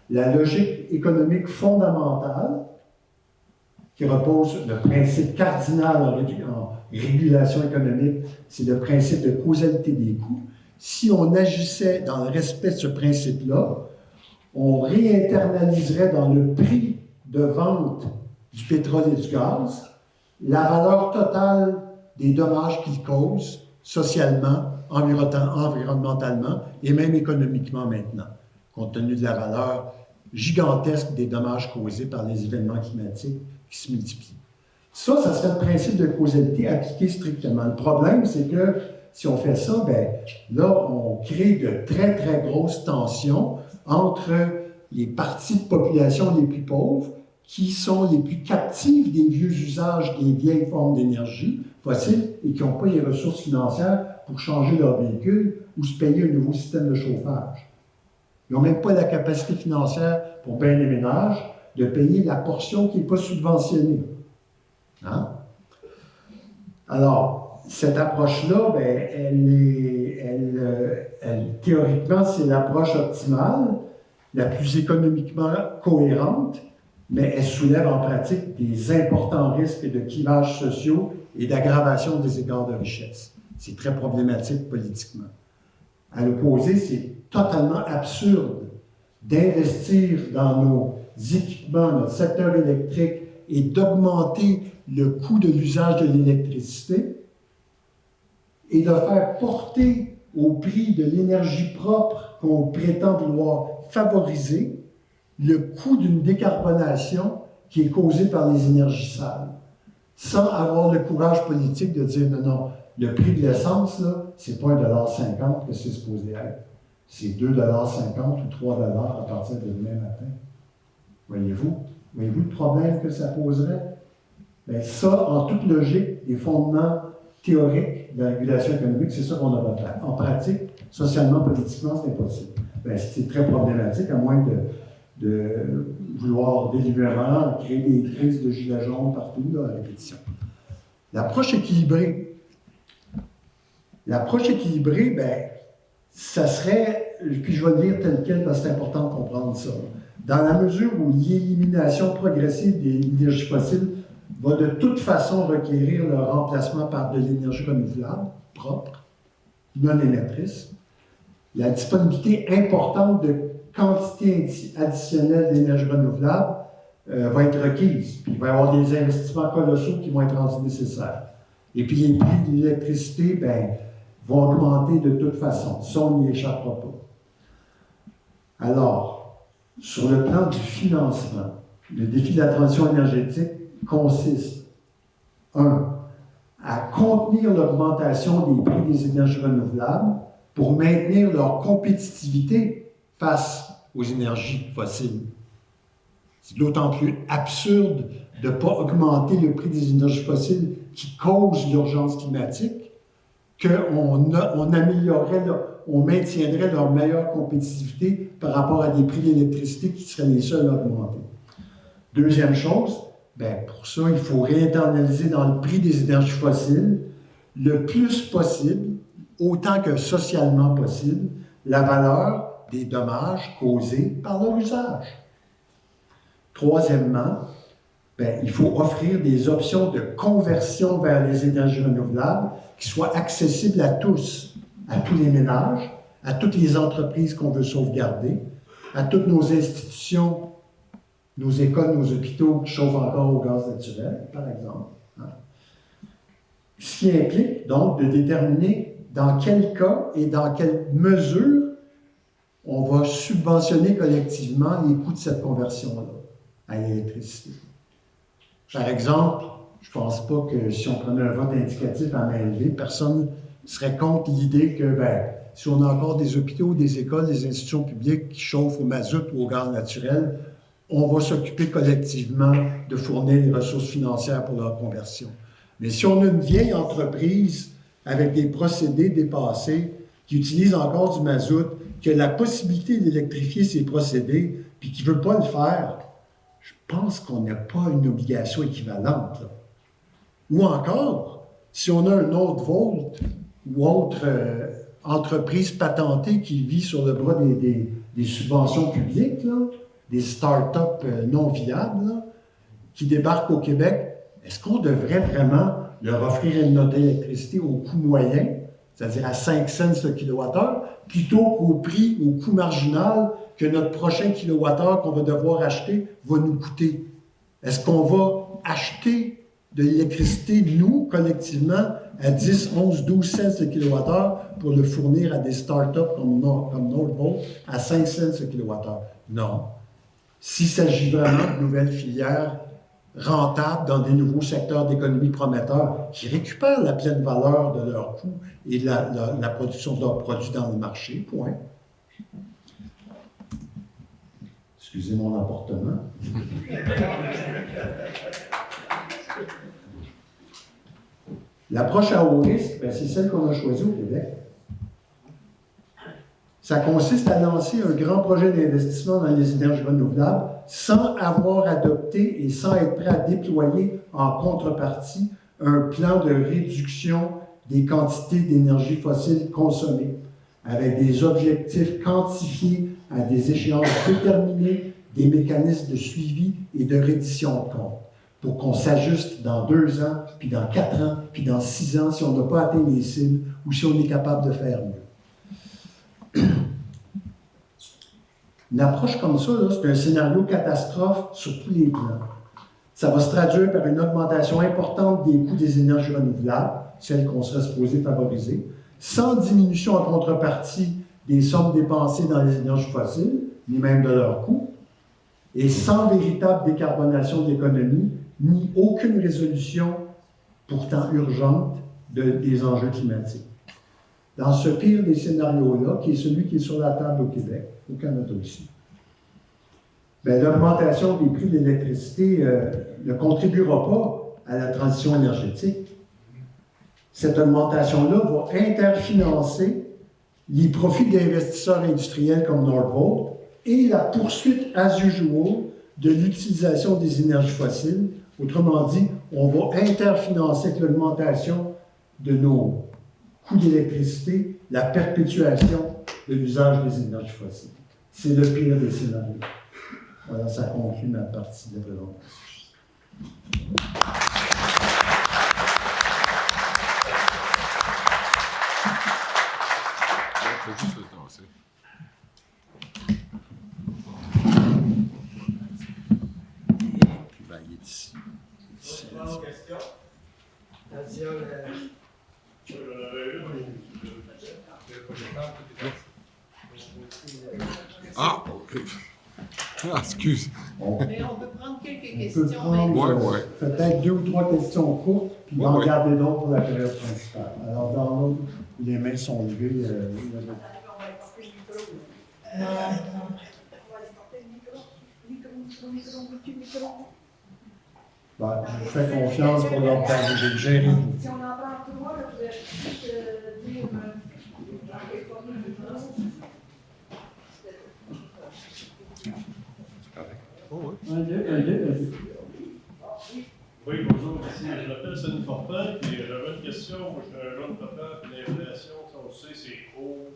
La logique économique fondamentale, qui repose le principe cardinal en régulation économique, c'est le principe de causalité des coûts. Si on agissait dans le respect de ce principe-là, on réinternaliserait dans le prix de vente du pétrole et du gaz la valeur totale des dommages qu'ils causent socialement, environnementalement et même économiquement maintenant, compte tenu de la valeur gigantesque des dommages causés par les événements climatiques qui se multiplient. Ça serait le principe de causalité appliqué strictement. Le problème, c'est que si on fait ça, bien, là, on crée de très, très grosses tensions entre les parties de population les plus pauvres, qui sont les plus captives des vieux usages, des vieilles formes d'énergie fossile et qui n'ont pas les ressources financières pour changer leur véhicule ou se payer un nouveau système de chauffage. Ils n'ont même pas la capacité financière, pour bien les ménages, de payer la portion qui n'est pas subventionnée. Hein? Alors, cette approche-là, théoriquement, c'est l'approche optimale, la plus économiquement cohérente, mais elle soulève en pratique des importants risques de clivages sociaux et d'aggravation des écarts de richesse. C'est très problématique politiquement. À l'opposé, c'est totalement absurde d'investir dans nos équipements, notre secteur électrique, et d'augmenter le coût de l'usage de l'électricité et de faire porter au prix de l'énergie propre qu'on prétend vouloir favoriser le coût d'une décarbonation qui est causée par les énergies sales, sans avoir le courage politique de dire non, le prix de l'essence, là, c'est pas 1,50 $ que c'est supposé être. C'est 2,50 $ ou 3 $ à partir de demain matin. Voyez-vous le problème que ça poserait? Bien, ça, en toute logique, des fondements théoriques de la régulation économique, c'est ça qu'on a à faire. En pratique, socialement, politiquement, c'est impossible. Bien, c'est très problématique, à moins de vouloir délibérément créer des crises de gilets jaunes partout, là, à répétition. L'approche équilibrée, bien, ça serait, puis je vais le lire tel quel parce que c'est important de comprendre ça. Dans la mesure où l'élimination progressive des énergies fossiles va de toute façon requérir le remplacement par de l'énergie renouvelable, propre, non émettrice, la disponibilité importante de quantité additionnelle d'énergie renouvelable va être requise. Puis il va y avoir des investissements colossaux qui vont être rendus nécessaires. Et puis les prix de l'électricité, bien, vont augmenter de toute façon. Ça, on n'y échappera pas. Alors, sur le plan du financement, le défi de la transition énergétique consiste, 1, à contenir l'augmentation des prix des énergies renouvelables pour maintenir leur compétitivité face aux énergies fossiles. C'est d'autant plus absurde de ne pas augmenter le prix des énergies fossiles qui causent l'urgence climatique qu'on améliorerait, on maintiendrait leur meilleure compétitivité par rapport à des prix d'électricité qui seraient les seuls à augmenter. Deuxième chose, bien, pour ça, il faut réinternaliser dans le prix des énergies fossiles le plus possible, autant que socialement possible, la valeur des dommages causés par leur usage. Troisièmement, bien, il faut offrir des options de conversion vers les énergies renouvelables qui soient accessibles à tous les ménages, à toutes les entreprises qu'on veut sauvegarder, à toutes nos institutions, nos écoles, nos hôpitaux qui chauffent encore au gaz naturel, par exemple. Ce qui implique donc de déterminer dans quel cas et dans quelle mesure on va subventionner collectivement les coûts de cette conversion-là à l'électricité. Par exemple, je ne pense pas que si on prenait un vote indicatif à main levée, personne ne serait contre l'idée que si on a encore des hôpitaux, des écoles, des institutions publiques qui chauffent au mazout ou au gaz naturel, on va s'occuper collectivement de fournir les ressources financières pour leur conversion. Mais si on a une vieille entreprise avec des procédés dépassés, qui utilise encore du mazout, qui a la possibilité d'électrifier ses procédés, puis qui ne veut pas le faire, je pense qu'on n'a pas une obligation équivalente, là. Ou encore, si on a un autre Volt ou autre entreprise patentée qui vit sur le bras des subventions publiques, là, des start-up non viables, là, qui débarquent au Québec, est-ce qu'on devrait vraiment leur offrir une note d'électricité au coût moyen, c'est-à-dire à 5 cents le kilowattheure, plutôt qu'au prix, au coût marginal que notre prochain kilowattheure qu'on va devoir acheter va nous coûter? Est-ce qu'on va acheter de l'électricité, nous, collectivement, à 10, 11, 12 cents le kilowattheure pour le fournir à des start-up comme Nordvolt à 5 cents le kilowattheure? Non. S'il s'agit vraiment de nouvelles filières rentables dans des nouveaux secteurs d'économie prometteurs qui récupèrent la pleine valeur de leurs coûts et la production de leurs produits dans le marché, point. Excusez mon emportement. L'approche à haut risque, c'est celle qu'on a choisie au Québec. Ça consiste à lancer un grand projet d'investissement dans les énergies renouvelables sans avoir adopté et sans être prêt à déployer en contrepartie un plan de réduction des quantités d'énergie fossile consommées, avec des objectifs quantifiés à des échéances déterminées, des mécanismes de suivi et de reddition de comptes, pour qu'on s'ajuste dans 2 ans, puis dans 4 ans, puis dans 6 ans, si on n'a pas atteint les cibles ou si on est capable de faire mieux. Une approche comme ça, c'est un scénario catastrophe sur tous les plans. Ça va se traduire par une augmentation importante des coûts des énergies renouvelables, celles qu'on serait supposé favoriser, sans diminution en contrepartie des sommes dépensées dans les énergies fossiles, ni même de leurs coûts, et sans véritable décarbonation de l'économie, ni aucune résolution, pourtant urgente, des enjeux climatiques. Dans ce pire des scénarios-là, qui est celui qui est sur la table au Québec, au Canada aussi, l'augmentation des prix de l'électricité ne contribuera pas à la transition énergétique. Cette augmentation-là va interfinancer les profits d'investisseurs industriels comme Nordvolt et la poursuite as usual de l'utilisation des énergies fossiles. Autrement dit, on va interfinancer avec l'augmentation de nos coûts d'électricité, la perpétuation de l'usage des énergies fossiles. C'est le pire des scénarios. Voilà, ça conclut ma partie de présentation. Il faut juste le danser. Puis il est ici. Autre question? Ah, ok. Ah, excuse. Mais on peut prendre quelques On peut questions prendre Ouais. peut-être 2 ou 3 questions courtes, puis Ouais, en ouais. garder d'autres pour la période principale. Alors, dans l'autre, les mains sont levées. Je vous fais confiance pour leur parler de gérer. Si on en prend 3, là, vous allez juste dire Un, deux. Oui, bonjour, merci. Je m'appelle Sonny Fortin, puis j'avais une question. Moi, je suis un jeune papa, puis l'inflation, ça, on sait, c'est haut,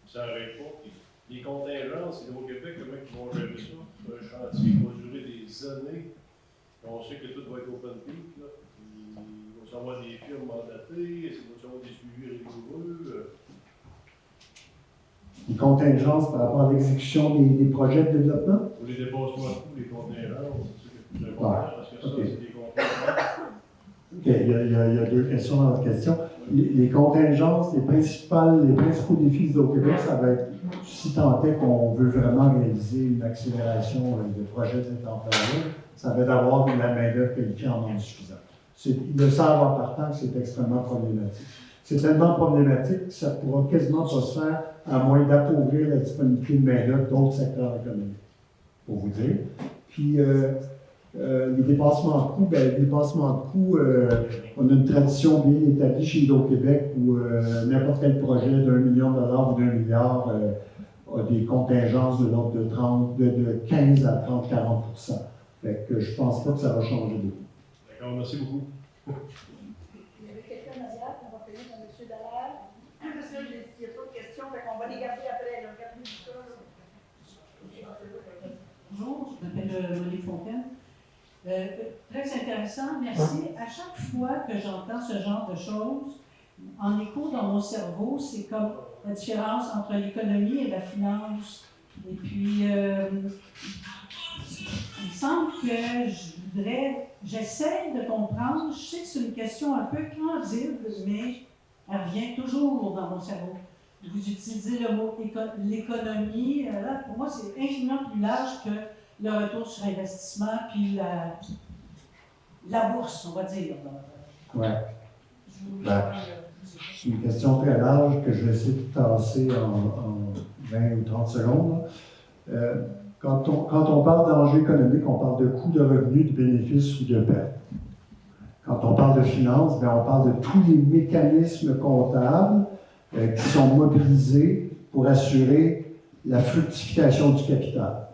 ça n'arrête pas. Puis les contingences, au Québec, comment ils vont gérer ça? C'est un chantier qui va durer des années. On sait que tout va être open peak, là. Il va y avoir des firmes mandatées, il va y avoir des suivis rigoureux. Les contingences par rapport à l'exécution des projets de développement? Pour les dépassements de coûts, les contingences, c'est ça qui est plus important, parce que ça, ok. c'est des contingences. OK, il y a 2 questions dans votre question. Les contingences, les principaux défis au Québec, ça va être si tant est qu'on veut vraiment réaliser une accélération de projet de cet ampleur-là, ça va d'avoir de la main-d'œuvre qualifiée en nombre suffisant. Il le savent en partant que c'est extrêmement problématique. C'est tellement problématique que ça ne pourra quasiment pas se faire à moins d'appauvrir la disponibilité de main-d'œuvre d'autres secteurs économiques, pour vous dire. Puis, les dépassements de coûts, on a une tradition bien établie chez Hydro-Québec où n'importe quel projet d'1 million de dollars ou d'1 milliard a des contingences de l'ordre de 15 à 30-40 %. Fait que je ne pense pas que ça va changer beaucoup. D'accord, merci beaucoup. Il y avait quelqu'un derrière, on va payer dans M. Dallaire. Parce que il n'y a pas de questions, on va les garder après. Regardez ça. Bonjour, je m'appelle Monique Fontaine. Très intéressant, merci. À chaque fois que j'entends ce genre de choses, en écho dans mon cerveau, c'est comme la différence entre l'économie et la finance. Et puis, il me semble que j'essaie de comprendre, je sais que c'est une question un peu candide, mais elle revient toujours dans mon cerveau. Vous utilisez le mot l'économie, là, pour moi, c'est infiniment plus large que le retour sur investissement, puis la bourse, on va dire. Oui. C'est une question très large que je vais essayer de tasser en 20 ou 30 secondes. Quand on parle d'enjeux économiques, on parle de coûts de revenus, de bénéfices ou de pertes. Quand on parle de finances, on parle de tous les mécanismes comptables qui sont mobilisés pour assurer la fructification du capital,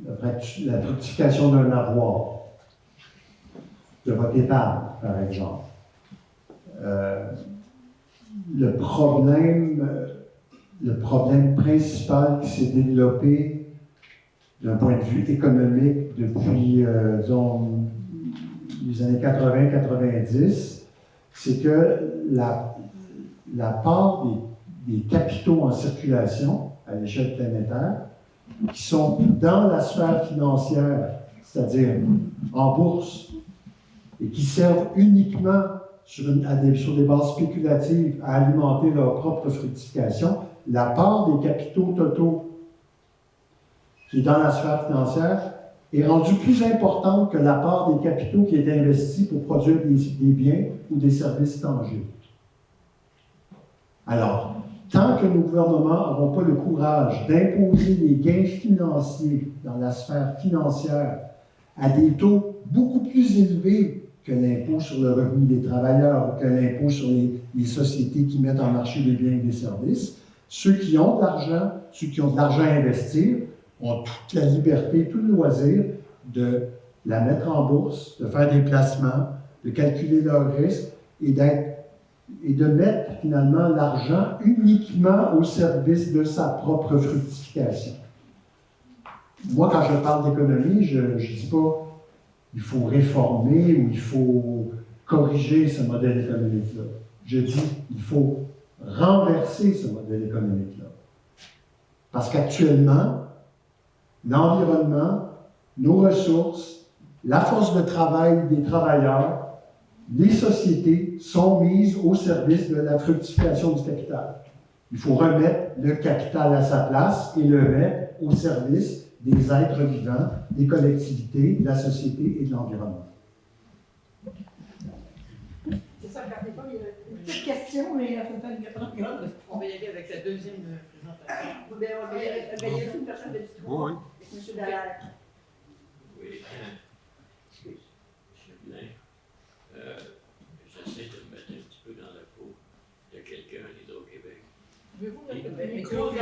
la fructification d'un avoir, de votre épargne, par exemple. Le problème principal qui s'est développé d'un point de vue économique depuis, disons, les années 80-90, c'est que la part des capitaux en circulation à l'échelle planétaire qui sont dans la sphère financière, c'est-à-dire en bourse, et qui servent uniquement sur des bases spéculatives à alimenter leur propre fructification, la part des capitaux totaux qui est dans la sphère financière est rendue plus importante que la part des capitaux qui est investie pour produire des biens ou des services tangibles. Alors, tant que nos gouvernements n'auront pas le courage d'imposer des gains financiers dans la sphère financière à des taux beaucoup plus élevés que l'impôt sur le revenu des travailleurs ou que l'impôt sur les sociétés qui mettent en marché des biens et des services, ceux qui ont de l'argent, ceux qui ont de l'argent à investir, ont toute la liberté, tout le loisir de la mettre en bourse, de faire des placements, de calculer leurs risques et de mettre finalement l'argent uniquement au service de sa propre fructification. Moi, quand je parle d'économie, je ne dis pas il faut réformer ou il faut corriger ce modèle économique-là. Je dis il faut renverser ce modèle économique-là. Parce qu'actuellement, l'environnement, nos ressources, la force de travail des travailleurs, les sociétés sont mises au service de la fructification du capital. Il faut remettre le capital à sa place et le mettre au service des êtres vivants, des collectivités, de la société et de l'environnement. C'est ça, regardez pas, il y a une petite question, mais On va y aller avec la deuxième présentation. il y a une personne de l'histoire, Oui. avec M. Dallaire. Oui, excuse, M. Blain. J'essaie de me mettre un petit peu dans la peau de quelqu'un à l'Hydro-Québec. Pouvez-vous mettre le micro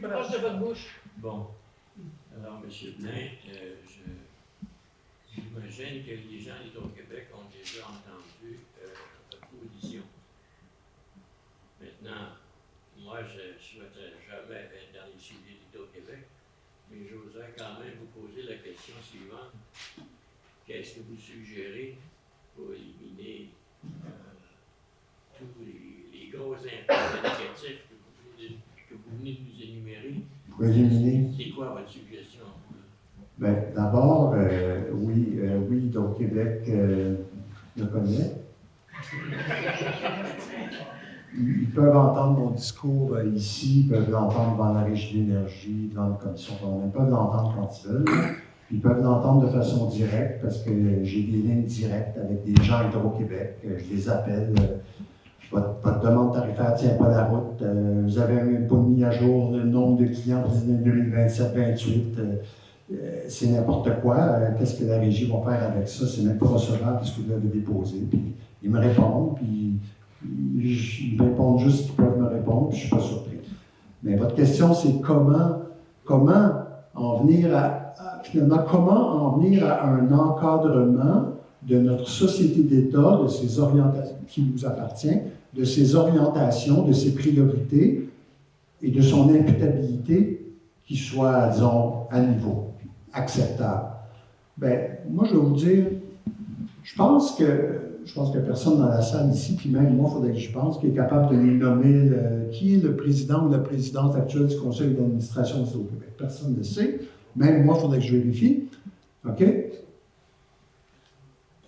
proche de votre bouche? Bon. Alors, M. Blain, j'imagine que les gens à l'Hydro-Québec ont déjà entendu votre position. Maintenant, moi, je ne souhaiterais jamais être dans les souliers d'Hydro-Québec, mais j'oserais quand même vous poser la question suivante. Qu'est-ce que vous suggérez pour éliminer tous les gros impacts négatifs que vous venez de nous énumérer? Pour éliminer. C'est quoi votre suggestion? Bien, d'abord, oui, donc Québec le connaît. ils peuvent entendre mon discours ici, ils peuvent l'entendre dans la Régie de l'énergie, dans la commission, ils peuvent l'entendre quand ils veulent. Ils peuvent l'entendre de façon directe parce que j'ai des lignes directes avec des gens Hydro-Québec. Je les appelle. Votre demande tarifaire ne tient pas la route. Vous avez même pas mis à jour le nombre de clients pour les années 2027-2028. C'est n'importe quoi. Qu'est-ce que la régie va faire avec ça? C'est même pas recevable parce que vous l'avez déposé. Puis, ils me répondent, puis ils me répondent juste qu'ils peuvent me répondre, puis je ne suis pas surpris. Mais votre question, c'est comment en venir comment en venir à un encadrement de notre société d'État, de ses orientations qui nous appartient, de ses orientations, de ses priorités et de son imputabilité qui soit, disons, à niveau, acceptable. Bien, moi, je vais vous dire, je pense que personne dans la salle ici, puis même moi, il faudrait que j'y pense, qui est capable de nous nommer qui est le président ou la présidente actuelle du Conseil d'administration du Québec. Personne ne le sait. Même moi, il faudrait que je vérifie. OK?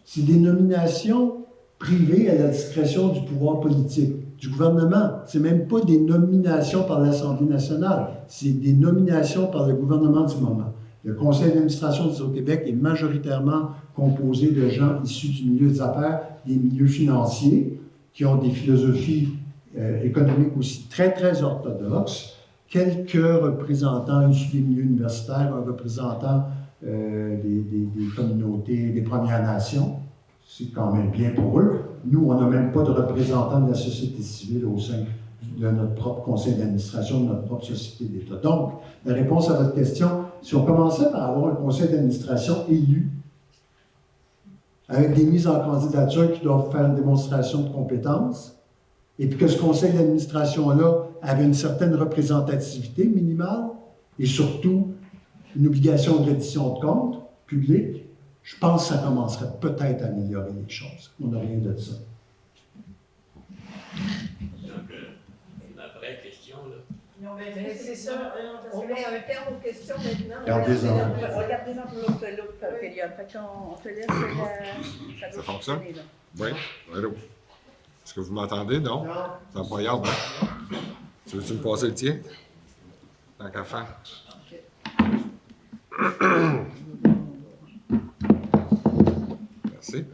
C'est des nominations privées à la discrétion du pouvoir politique, du gouvernement. Ce n'est même pas des nominations par l'Assemblée nationale. C'est des nominations par le gouvernement du moment. Le Conseil d'administration du Québec est majoritairement composé de gens issus du milieu des affaires, des milieux financiers, qui ont des philosophies économiques aussi très, très orthodoxes. Quelques représentants issus des milieux universitaires, un représentant des communautés, des Premières Nations. C'est quand même bien pour eux. Nous, on n'a même pas de représentants de la société civile au sein de notre propre conseil d'administration, de notre propre société d'État. Donc, la réponse à votre question, si on commençait par avoir un conseil d'administration élu, avec des mises en candidature qui doivent faire une démonstration de compétences, et puis que ce conseil d'administration-là avait une certaine représentativité minimale, et surtout une obligation de reddition de comptes publique, je pense que ça commencerait peut-être à améliorer les choses. On n'a rien de ça. Donc, la vraie question, là. Non, mais c'est ça. On met un terme aux questions maintenant. Regardez-en. Regardez-en pour l'autre période. Fait qu'on te laisse Ça fonctionne? là. Oui, allô. Est-ce que vous m'entendez? Non? Ça n'a pas l'air, non? Tu veux-tu me passer le tien? Tant qu'à faire. Merci.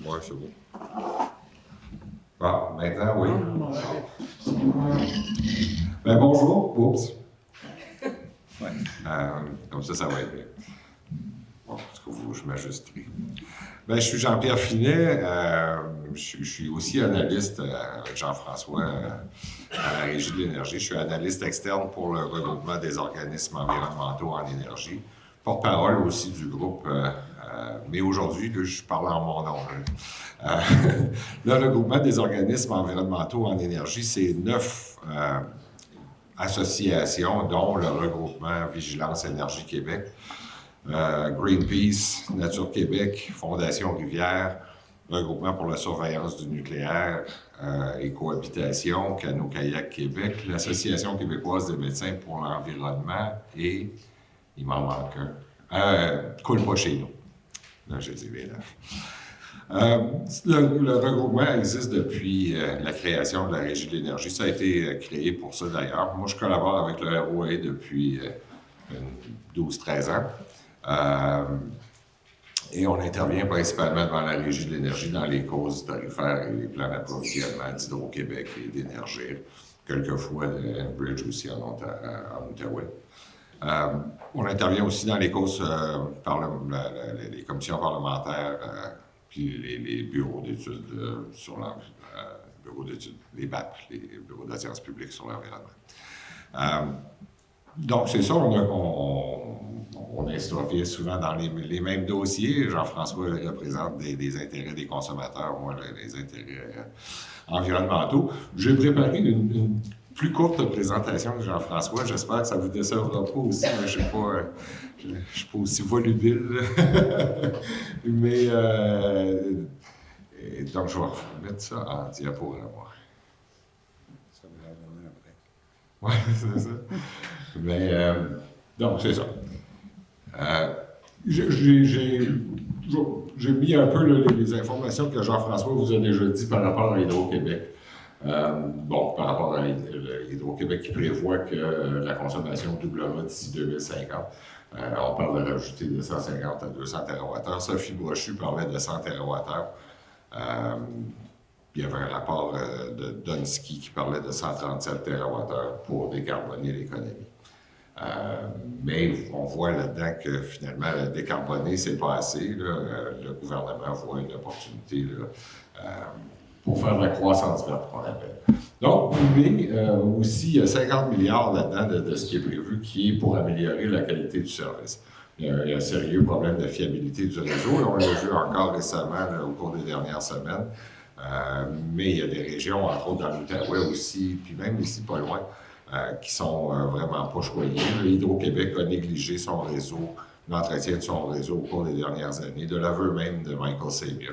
Oui, c'est bon. Ah, maintenant, oui. Ben, bonjour. Oups. Comme ça va être bien. Bon, parce que je m'ajusterai. Ben, je suis Jean-Pierre Finet. Je suis aussi analyste avec Jean-François à la Régie de l'énergie. Je suis analyste externe pour le regroupement des organismes environnementaux en énergie. Porte-parole aussi du groupe, mais aujourd'hui, je parle en mon nom. Le regroupement des organismes environnementaux en énergie, c'est 9 associations, dont le regroupement Vigilance Énergie Québec, Greenpeace, Nature Québec, Fondation Rivière, Regroupement pour la surveillance du nucléaire et cohabitation, Canot-Kayak Québec, l'Association québécoise des médecins pour l'environnement et, il m'en manque un, Coule pas chez nous. Là, j'ai dit les 9. Le regroupement existe depuis la création de la Régie de l'énergie. Ça a été créé pour ça d'ailleurs. Moi, je collabore avec le ROA depuis 12-13 ans. Et on intervient principalement devant la Régie de l'énergie dans les causes tarifaires et les plans d'approvisionnement d'Hydro-Québec et d'Énergie, quelquefois de Enbridge aussi en Outaouais. On intervient aussi dans les causes par les commissions parlementaires puis les bureaux d'études sur les BAP, les bureaux de sciences publiques sur l'environnement. Donc, c'est ça, on intervient souvent dans les mêmes dossiers. Jean-François représente des intérêts des consommateurs, moi, les intérêts environnementaux. J'ai préparé une plus courte présentation que Jean-François. J'espère que ça ne vous décevra pas aussi, mais je ne suis pas aussi volubile. Mais, donc, je vais mettre ça en diaporama. Ça va revenir après. Oui, c'est ça. Mais, donc, c'est ça. j'ai mis un peu les informations que Jean-François vous a déjà dit par rapport à Hydro-Québec. Par rapport à Hydro-Québec qui prévoit que la consommation doublera d'ici 2050. On parle de rajouter de 150 à 200 TWh. Sophie Brochu parlait de 100 TWh. Il y avait un rapport de Dunsky qui parlait de 137 TWh pour décarboner l'économie. Mais on voit là-dedans que finalement, décarboner, c'est pas assez. Le gouvernement voit une opportunité pour faire de la croissance verte, qu'on appelle. Donc, mais aussi, il y a 50 milliards là-dedans de ce qui est prévu, qui est pour améliorer la qualité du service. Il y a un sérieux problème de fiabilité du réseau. On l'a vu encore récemment au cours des dernières semaines. Mais il y a des régions, entre autres dans l'Outaouais aussi, puis même ici pas loin, qui sont vraiment pas choyées. Hydro-Québec a négligé son réseau, l'entretien de son réseau au cours des dernières années, de l'aveu même de Michael Sabia.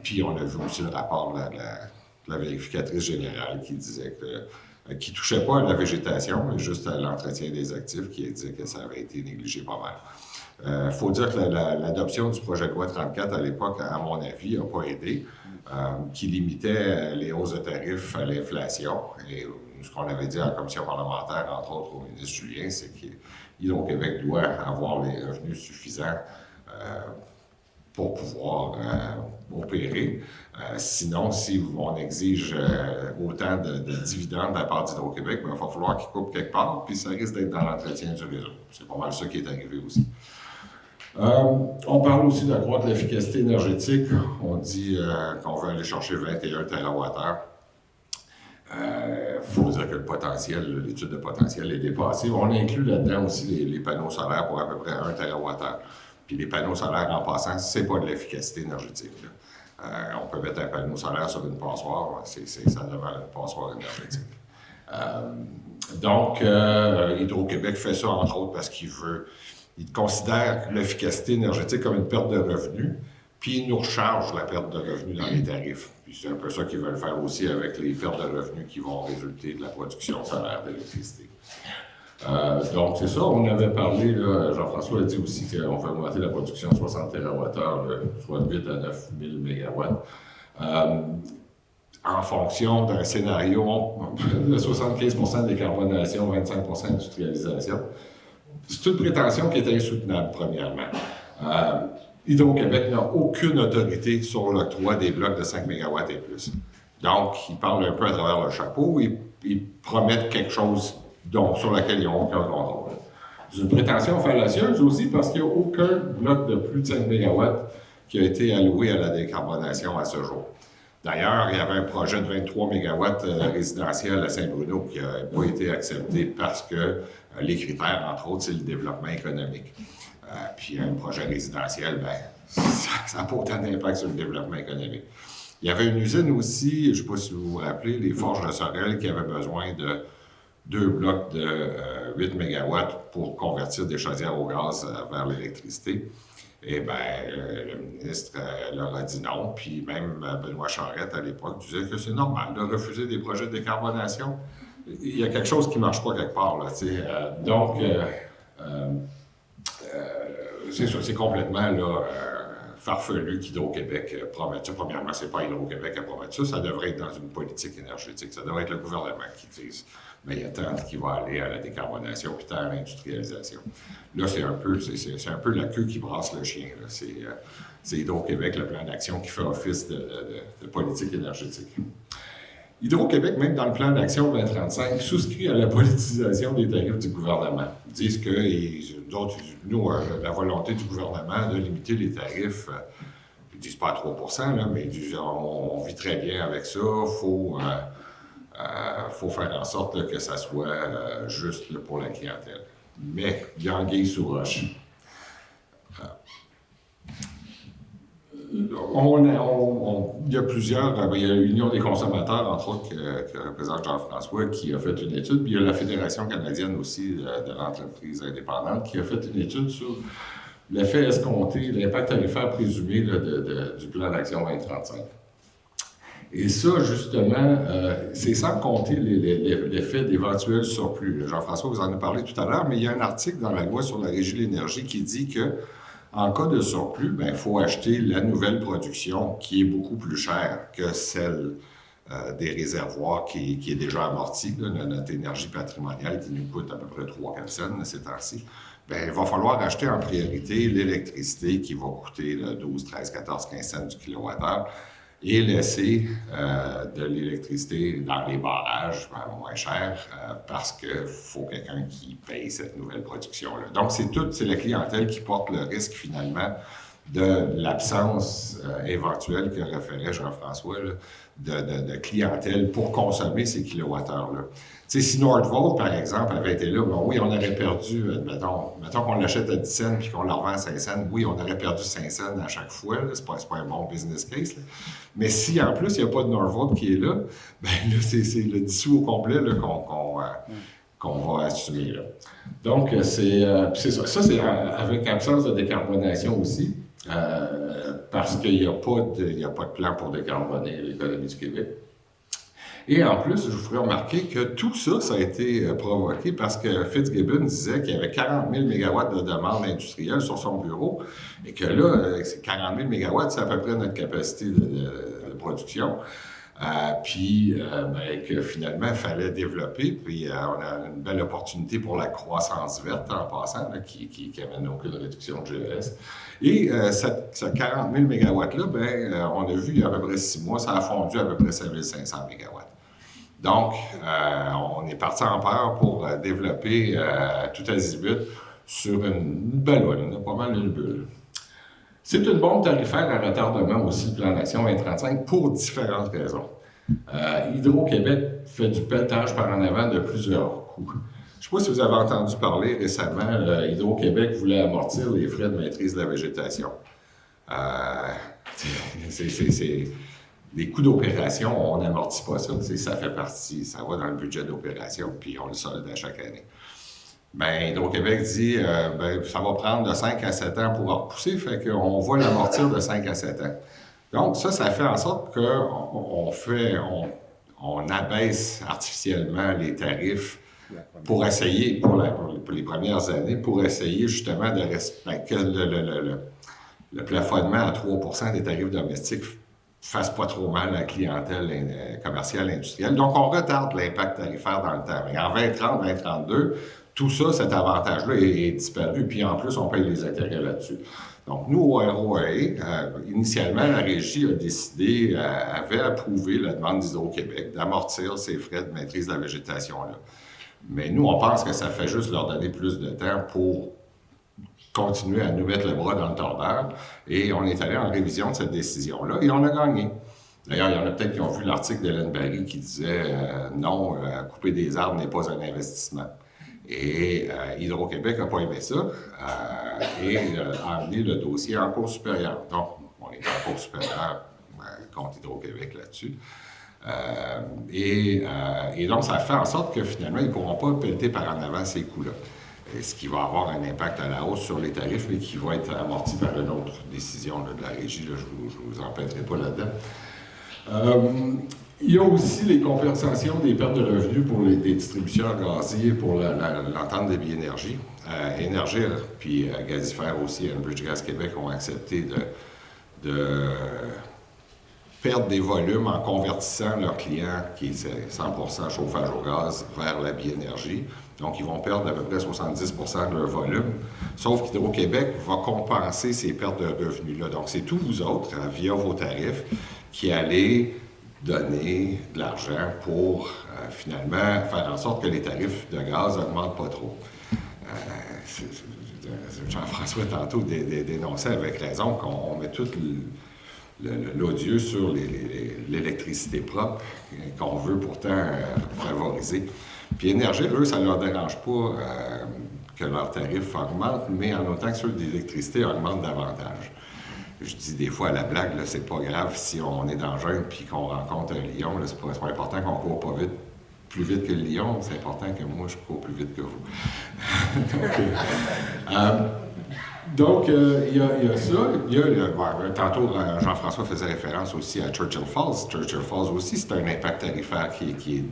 Puis on a vu aussi le rapport de la vérificatrice générale qui disait que qui ne touchait pas à la végétation, mais juste à l'entretien des actifs, qui disait que ça avait été négligé pas mal. Il faut dire que l'adoption du projet de loi 34 à l'époque, à mon avis, n'a pas aidé, qui limitait les hausses de tarifs à l'inflation. Et ce qu'on avait dit en commission parlementaire, entre autres au ministre Julien, c'est qu'Hydro-Québec doit avoir les revenus suffisants pour pouvoir opérer. Sinon, si on exige autant de dividendes de la part d'Hydro-Québec, il va falloir qu'ils coupent quelque part, puis ça risque d'être dans l'entretien du réseau. C'est pas mal ça qui est arrivé aussi. On parle aussi d'accroître l'efficacité énergétique. On dit qu'on veut aller chercher 21 TWh. Il faut dire que le potentiel, l'étude de potentiel est dépassée. On inclut là-dedans aussi les panneaux solaires pour à peu près 1 TWh. Puis les panneaux solaires, en passant, c'est pas de l'efficacité énergétique. On peut mettre un panneau solaire sur une passoire, ça demande une passoire énergétique. Donc, Hydro-Québec fait ça, entre autres, parce qu'il considère l'efficacité énergétique comme une perte de revenus, puis il nous recharge la perte de revenus dans les tarifs. Puis c'est un peu ça qu'ils veulent faire aussi avec les pertes de revenus qui vont résulter de la production solaire d'électricité. Donc, c'est ça, on avait parlé, Jean-François a dit aussi qu'on veut augmenter la production de 60 TWh, soit de 8 à 9 000 MW. En fonction d'un scénario de 75 de décarbonation, 25 d'industrialisation. C'est une prétention qui est insoutenable, premièrement. Hydro-Québec n'a aucune autorité sur l'octroi des blocs de 5 MW et plus. Donc, ils parlent un peu à travers le chapeau, ils promettent quelque chose sur laquelle ils n'ont aucun contrôle. C'est une prétention fallacieuse aussi parce qu'il n'y a aucun bloc de plus de 5 MW qui a été alloué à la décarbonation à ce jour. D'ailleurs, il y avait un projet de 23 MW résidentiel à Saint-Bruno qui n'a pas été accepté parce que les critères, entre autres, c'est le développement économique. Puis un projet résidentiel, ça n'a pas autant d'impact sur le développement économique. Il y avait une usine aussi, je ne sais pas si vous vous rappelez, les Forges de Sorel, qui avait besoin de 2 blocs de 8 MW pour convertir des chaudières au gaz vers l'électricité. Et le ministre leur a dit non, puis même Benoît Charette, à l'époque, disait que c'est normal de refuser des projets de décarbonation. Il y a quelque chose qui ne marche pas quelque part, là, tu sais. Donc, c'est ça, c'est complètement farfelu qu'Hydro-Québec promette ça. Premièrement, c'est pas Hydro-Québec qui promet ça, ça devrait être dans une politique énergétique. Ça devrait être le gouvernement qui dise mais il y a tant qui va aller à la décarbonation puis tant à l'industrialisation. Là, c'est un peu la queue qui brasse le chien. C'est Hydro-Québec, le plan d'action, qui fait office de politique énergétique. Hydro-Québec, même dans le plan d'action 2035, souscrit à la politisation des tarifs du gouvernement. Ils disent que, la volonté du gouvernement de limiter les tarifs, ils ne disent pas à 3 là, mais ils disent on vit très bien avec ça, faut faire en sorte là, que ça soit juste là, pour la clientèle. Mais il y a anguille sous roche. Il y a plusieurs, il y a l'Union des consommateurs, entre autres, que représente Jean-François, qui a fait une étude, puis il y a la Fédération canadienne aussi de l'entreprise indépendante qui a fait une étude sur l'effet escompté, l'impact tarifaire présumé du plan d'action 2035. Et ça, justement, c'est sans compter l'effet d'éventuels surplus. Jean-François vous en a parlé tout à l'heure, mais il y a un article dans la loi sur la Régie de l'énergie qui dit que En cas de surplus, il faut acheter la nouvelle production qui est beaucoup plus chère que celle des réservoirs qui est déjà amortie, là, notre énergie patrimoniale qui nous coûte à peu près 3-4 cents ces temps-ci. Il va falloir acheter en priorité l'électricité qui va coûter là, 12, 13, 14, 15 cents du kilowattheure et laisser de l'électricité dans les barrages moins cher parce qu'il faut quelqu'un qui paye cette nouvelle production-là. Donc, c'est la clientèle qui porte le risque finalement de l'absence éventuelle que référait Jean-François là, de clientèle pour consommer ces kilowattheures-là. Tu sais, si Nordvolt, par exemple, avait été là, oui, on aurait perdu, mettons qu'on l'achète à 10 cents puis qu'on le revend à 5 cents, oui, on aurait perdu 5 cents à chaque fois, c'est pas un bon business case. Là. Mais si en plus, il n'y a pas de Nordvolt qui est là, là, c'est le dissous au complet là, qu'on va assumer. Là. Donc, c'est ça. Ça, c'est avec absence de décarbonation aussi. Parce qu'il n'y a pas de plan pour décarboner l'économie du Québec. Et en plus, je vous ferai remarquer que tout ça, ça a été provoqué parce que Fitzgibbon disait qu'il y avait 40 000 MW de demande industrielle sur son bureau et que là, 40 000 MW, c'est à peu près notre capacité de production. Que finalement, il fallait développer, puis on a une belle opportunité pour la croissance verte en passant, là, qui amène aucune réduction de GES. Et ce 40 000 MW-là, on a vu il y a à peu près 6 mois, ça a fondu à peu près 5 500 MW. Donc, on est parti en peur pour développer tout azimut sur une ballonne, pas mal une bulle. C'est une bombe tarifaire à retardement aussi, le plan d'action 2035, pour différentes raisons. Hydro-Québec fait du pelletage par en avant de plusieurs coûts. Je ne sais pas si vous avez entendu parler récemment, Hydro-Québec voulait amortir les frais de maîtrise de la végétation. Les coûts d'opération, on n'amortit pas ça. Ça fait partie, ça va dans le budget d'opération, puis on le solde à chaque année. Hydro-Québec dit ça va prendre de 5 à 7 ans pour repousser, fait qu'on va l'amortir de 5 à 7 ans. Donc, ça fait en sorte qu'on abaisse artificiellement les tarifs pour essayer, pour les premières années, pour essayer justement que le plafonnement à 3 % des tarifs domestiques fasse pas trop mal à la clientèle commerciale et industrielle. Donc, on retarde l'impact tarifaire dans le temps. Mais en 2030, 2032, tout ça, cet avantage-là est disparu, puis en plus, on paye les intérêts là-dessus. Donc, nous, au ROAE, initialement, la Régie a décidé, avait approuvé la demande d'Hydro-Québec d'amortir ces frais de maîtrise de la végétation-là. Mais nous, on pense que ça fait juste leur donner plus de temps pour continuer à nous mettre le bras dans le tordeur. Et on est allé en révision de cette décision-là et on a gagné. D'ailleurs, il y en a peut-être qui ont vu l'article d'Hélène Barry qui disait non, couper des arbres n'est pas un investissement. Et Hydro-Québec n'a pas aimé ça et a amené le dossier en Cour supérieure. Donc, on est en Cour supérieure contre Hydro-Québec là-dessus. Et donc, ça fait en sorte que finalement, ils ne pourront pas pelleter par en avant ces coûts-là. Ce qui va avoir un impact à la hausse sur les tarifs, mais qui va être amorti par une autre décision là, de la Régie. Là, je ne vous empêcherai pas là-dedans. Il y a aussi les compensations des pertes de revenus pour des distributeurs gaziers pour l'entente de Biénergie. Énergir, puis Gazifère aussi, Enbridge Gas Québec ont accepté de perdre des volumes en convertissant leurs clients, qui est 100% chauffage au gaz, vers la Biénergie. Donc, ils vont perdre à peu près 70% de leur volume. Sauf qu'Hydro-Québec va compenser ces pertes de revenus-là. Donc, c'est tous vous autres, via vos tarifs, qui allez donner de l'argent pour finalement faire en sorte que les tarifs de gaz n'augmentent pas trop. Jean-François tantôt dénonçait avec raison qu'on met tout l'odieux sur l'électricité propre qu'on veut pourtant favoriser. Puis Énergie, eux, ça ne leur dérange pas que leurs tarifs augmentent, mais en autant que ceux d'électricité augmentent davantage. Je dis des fois à la blague, là, c'est pas grave si on est dans le jungle puis qu'on rencontre un lion, là, c'est pas important qu'on court pas vite, plus vite que le lion, c'est important que moi je cours plus vite que vous. Donc, il y a ça. Tantôt, Jean-François faisait référence aussi à Churchill Falls. Churchill Falls aussi, c'est un impact tarifaire qui est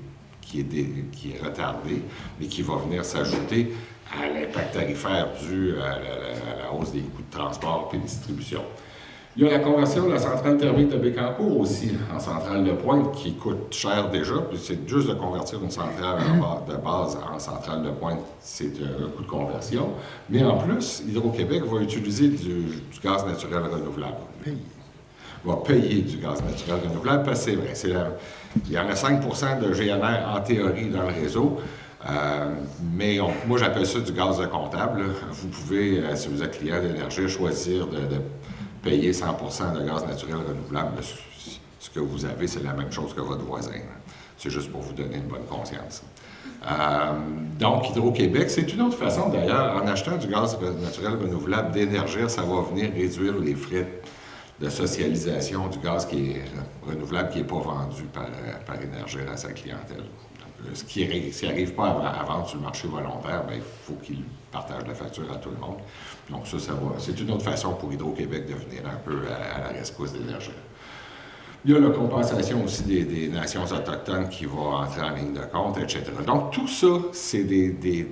qui est retardé, mais qui va venir s'ajouter à l'impact tarifaire dû à la hausse des coûts de transport et de distribution. Il y a la conversion de la centrale thermique de Bécancour aussi, en centrale de pointe, qui coûte cher déjà. C'est juste de convertir une centrale de base en centrale de pointe, c'est un coût de conversion. Mais en plus, Hydro-Québec va utiliser du gaz naturel renouvelable. Va payer du gaz naturel renouvelable, parce que c'est vrai, il y en a 5 de GNR en théorie dans le réseau. Mais moi, j'appelle ça du gaz de comptable. Vous pouvez, si vous êtes client d'énergie, choisir de payer 100 de gaz naturel renouvelable. Ce que vous avez, c'est la même chose que votre voisin. C'est juste pour vous donner une bonne conscience. Donc, Hydro-Québec, c'est une autre façon, d'ailleurs, en achetant du gaz naturel renouvelable, d'énergie, ça va venir réduire les frais de socialisation du gaz qui est renouvelable, qui n'est pas vendu par Énergie à sa clientèle. Donc, ce qui n'arrive pas à vendre sur le marché volontaire, bien, il faut qu'il partage la facture à tout le monde. Donc ça va. C'est une autre façon pour Hydro-Québec de venir un peu à la rescousse d'énergie. Il y a la compensation aussi des nations autochtones qui va entrer en ligne de compte, etc. Donc tout ça, c'est des